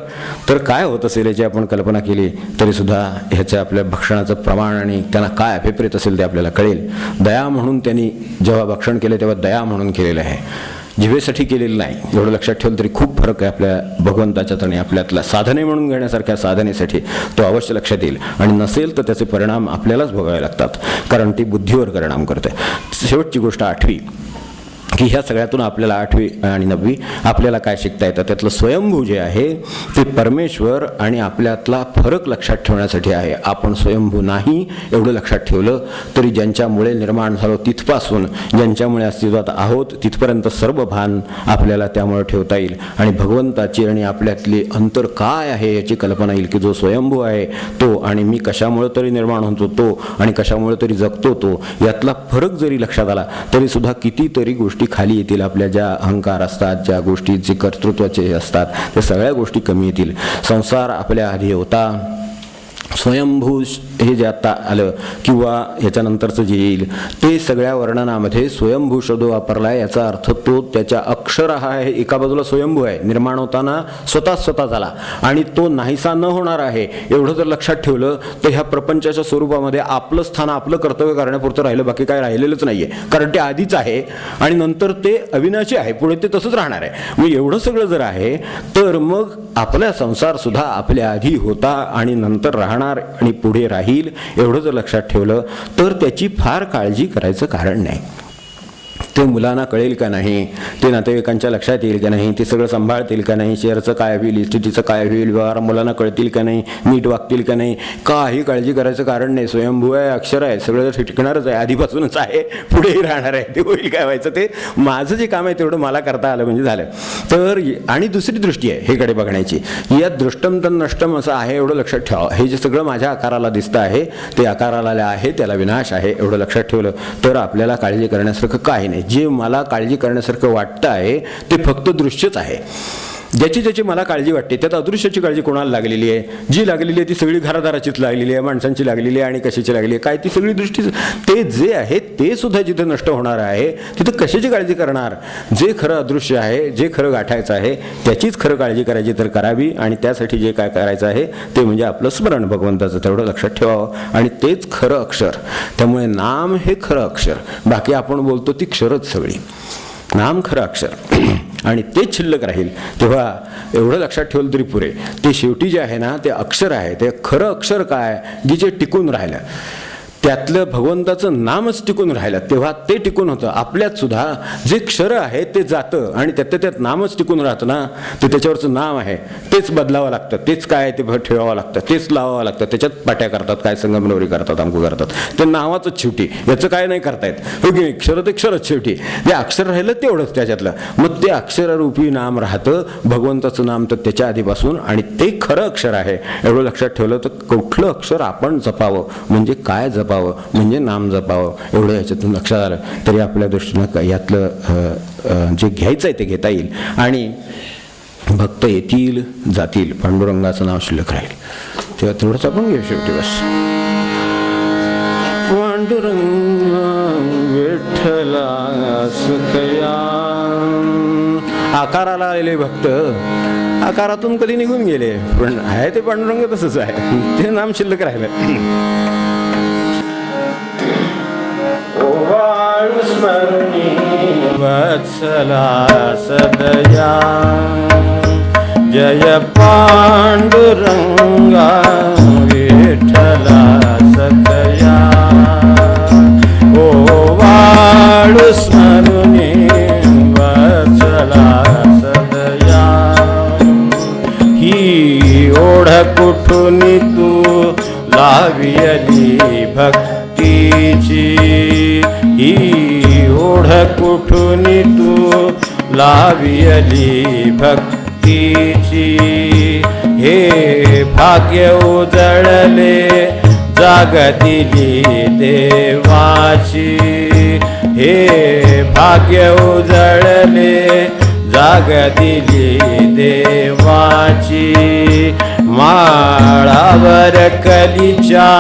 तर काय होत असेल याची आपण कल्पना केली तरी सुद्धा ह्याचं आपल्या भक्षणाचं प्रमाण आणि त्यांना काय अभिप्रेत असेल ते आपल्याला कळेल. दया म्हणून त्यांनी जेव्हा भक्षण केले तेव्हा दया म्हणून केलेलं आहे, जिभेसाठी केलेलं नाही. एवढं लक्षात ठेवलं तरी खूप फरक आहे आपल्या भगवंताच्यात आणि आपल्यातला. साधने म्हणून घेण्यासारख्या साधनेसाठी तो अवश्य लक्षात येईल, आणि नसेल तर त्याचे परिणाम आपल्यालाच भोगावे लागतात, कारण ती बुद्धीवर परिणाम करते. शेवटची गोष्ट 8वी, की ह्या सगळ्यातून आपल्याला 8वी आणि 9वी आपल्याला काय शिकता येतं. त्यातलं स्वयंभू जे आहे ते परमेश्वर आणि आपल्यातला फरक लक्षात ठेवण्यासाठी आहे. आपण स्वयंभू नाही एवढं लक्षात ठेवलं तरी ज्यांच्यामुळे निर्माण झालो तिथपासून ज्यांच्यामुळे अस्तित्वात आहोत तिथपर्यंत सर्व भान आपल्याला त्यामुळे ठेवता येईल, आणि भगवंताची आणि आपल्यातली अंतर काय आहे याची कल्पना येईल, की जो स्वयंभू आहे तो आणि मी कशामुळे तरी निर्माण होतो तो आणि कशामुळे तरी जगतो तो, यातला फरक जरी लक्षात आला तरी सुद्धा कितीतरी गोष्टी खाली येतील. आपल्या ज्या अहंकार असतात, ज्या गोष्टी जे कर्तृत्वाचे असतात, त्या सगळ्या गोष्टी कमी येतील. संसार आपल्या आधी होता, स्वयंभू हे जे आता आलं किंवा ह्याच्यानंतरचं जे येईल ते सगळ्या वर्णनामध्ये स्वयंभू शब्द वापरला आहे. याचा अर्थ तो त्याच्या अक्षर हा आहे, एका बाजूला स्वयंभू आहे, निर्माण होताना स्वतः झाला आणि तो नाहीसा न होणार आहे. एवढं जर लक्षात ठेवलं तर ह्या प्रपंचाच्या स्वरूपामध्ये आपलं स्थान आपलं कर्तव्य करण्यापुरतं राहिलं, बाकी काय राहिलेलंच नाहीये, कारण ते आधीच आहे आणि नंतर ते अविनाशी आहे, पुढे ते तसंच राहणार आहे. मग एवढं सगळं जर आहे तर मग आपला संसार सुद्धा आपल्या आधी होता आणि नंतर राहणार आणि पुढे राहील. एवढं जर लक्षात ठेवलं तर त्याची फार काळजी करायचं कारण नाही. ते मुलांना कळेल का नाही, ते नातेवाईकांच्या लक्षात येईल का नाही, ते सगळं सांभाळतील का नाही, शेअरचं काय होईल, इस्टेटीचं काय होईल, व्यवहार मुलांना कळतील का नाही, नीट वागतील का नाही, काही काळजी करायचं कारण नाही. स्वयंभू आहे, अक्षर आहे, सगळं टिकणारच आहे, आधीपासूनच आहे, पुढेही राहणार आहे. ते होईल काय व्हायचं ते माझं जे काम आहे तेवढं मला करता आलं म्हणजे झालं. तर आणि दुसरी दृष्टी आहे हे कडे बघण्याची, या दृष्टम तर नष्टम असं आहे एवढं लक्षात ठेवा. हे जे सगळं माझ्या आकाराला दिसतं आहे ते आकाराला आहे, त्याला विनाश आहे एवढं लक्षात ठेवलं तर आपल्याला काळजी करण्यासारखं काही नाही. जे मला काळजी करण्यासारखं वाटतं आहे ते फक्त दृश्यच आहे. ज्याची ज्याची मला काळजी वाटते त्यात अदृश्याची काळजी कोणाला लागलेली आहे, जी लागलेली आहे ती सगळी घरादाराचीच लागलेली आहे, माणसांची लागलेली आहे आणि कशाची लागलेली आहे काय ती सगळी दृष्टी. ते जे आहे ते सुद्धा जिथे नष्ट होणार आहे तिथं कशाची काळजी करणार. जे खरं अदृश्य आहे, जे खरं गाठायचं आहे त्याचीच खरं काळजी करायची तर करावी, आणि त्यासाठी जे काय करायचं आहे ते म्हणजे आपलं स्मरण भगवंताचं तेवढं लक्षात ठेवावं, आणि तेच खरं अक्षर. त्यामुळे नाम हे खरं अक्षर, बाकी आपण बोलतो ती क्षरच सगळी. नाम खरं अक्षर आणि तेच शिल्लक राहील. तेव्हा एवढं लक्षात ठेवलं तरी पुरे. ते शेवटी जे आहे ना ते अक्षर आहे, ते खरं अक्षर काय की जे टिकून राहिलं, त्यातलं भगवंताचं नामच टिकून राहिलं, तेव्हा ते टिकून होतं. आपल्यात सुद्धा जे क्षर आहे ते जातं आणि त्यात नामच टिकून राहतं ना, ते त्याच्यावरचं नाम आहे तेच बदलावं लागतं, तेच काय ते ठेवावं लागतं, तेच लावावं लागतं. त्याच्यात पाट्या करतात, काय संगमरवरी करतात, अमकू करतात, ते नावाचंच शेवटी, याचं काय नाही करतायत हो की. क्षर ते क्षरच शेवटी, ते अक्षर राहिलं तेवढंच त्याच्यातलं. मग ते अक्षररूपी नाम राहतं, भगवंताचं नाम तर त्याच्या आधीपासून, आणि ते खरं अक्षर आहे. एवढं लक्षात ठेवलं तर कुठलं अक्षर आपण जपावं म्हणजे काय जपावं म्हणजे नाम जपावं, एवढं याच्यातून लक्षात आलं तरी आपल्या दृष्टीनं यातलं जे घ्यायचं आहे ते घेता येईल. आणि भक्त येतील जातील, पांडुरंगाचं नाव शिल्लक राहील. तेव्हा तेवढंच आपण घेऊ शेवटी बस. पांडुरंग विठ्ठला सुखया. आकाराला आलेले भक्त आकारातून कधी निघून गेले, पण आहे ते पांडुरंग तसंच आहे, ते नाम शिल्लक राहिलं. वाळू स्मरुनी वत्सला सदया जय पांडुरंगा विठ्ठला सदया ओ वाळू स्मरुनी वत्सला सदया ही ओढ कुठुनी तू लावियली भक्तीची ही ओढ कुठुनी तू लावियली भक्तीची हे भाग्य उजळले जाग दिली देवाची हे भाग्य उजळले जाग दिली देवाची माळावर कलीच्या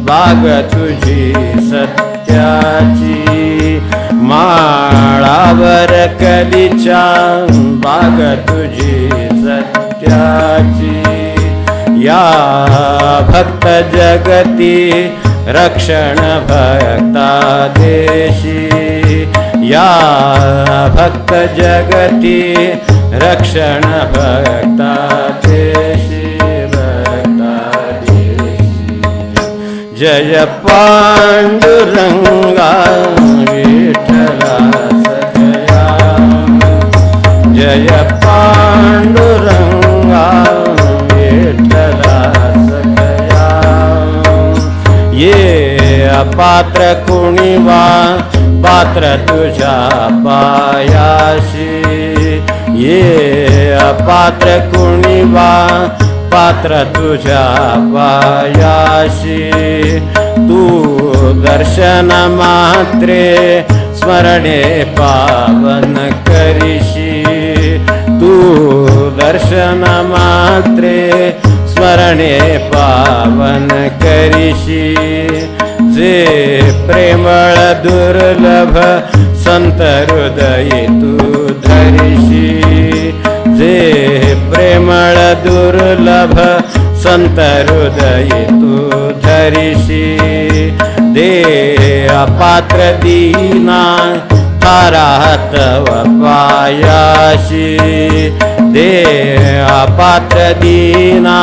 बाग तुझी सत्याची माळावर कलीच्या बाग तुझी सत्याची या भक्त जगती रक्षण भक्ता देशी या भक्त जगती रक्षण भक्ता देशी भक्ता देशी जय पांडुरंगा विठ्ठला सदया जय पांडुरंगा विठ्ठला सदया ये अपात्र कुणीवा पात्र तुझ्या पायाशी ये अपात्र कुणीवा पात्र तुझ्या पायाशी तू दर्शन मात्रे स्मरणे पावन करीशी तू दर्शन मात्रे स्मरणे पावन करीशी जे प्रेमळ दुर्लभ संत हृदय तू धरिशी जे प्रेमळ दुर्लभ संत हृदय तू धरिशी दे अपात्र दीना तारा तव पायाशी दे अपात्र दीना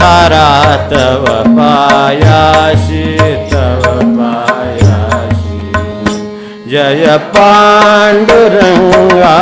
तारा तव पायाशी तव पायाशी जय पांडुरंगा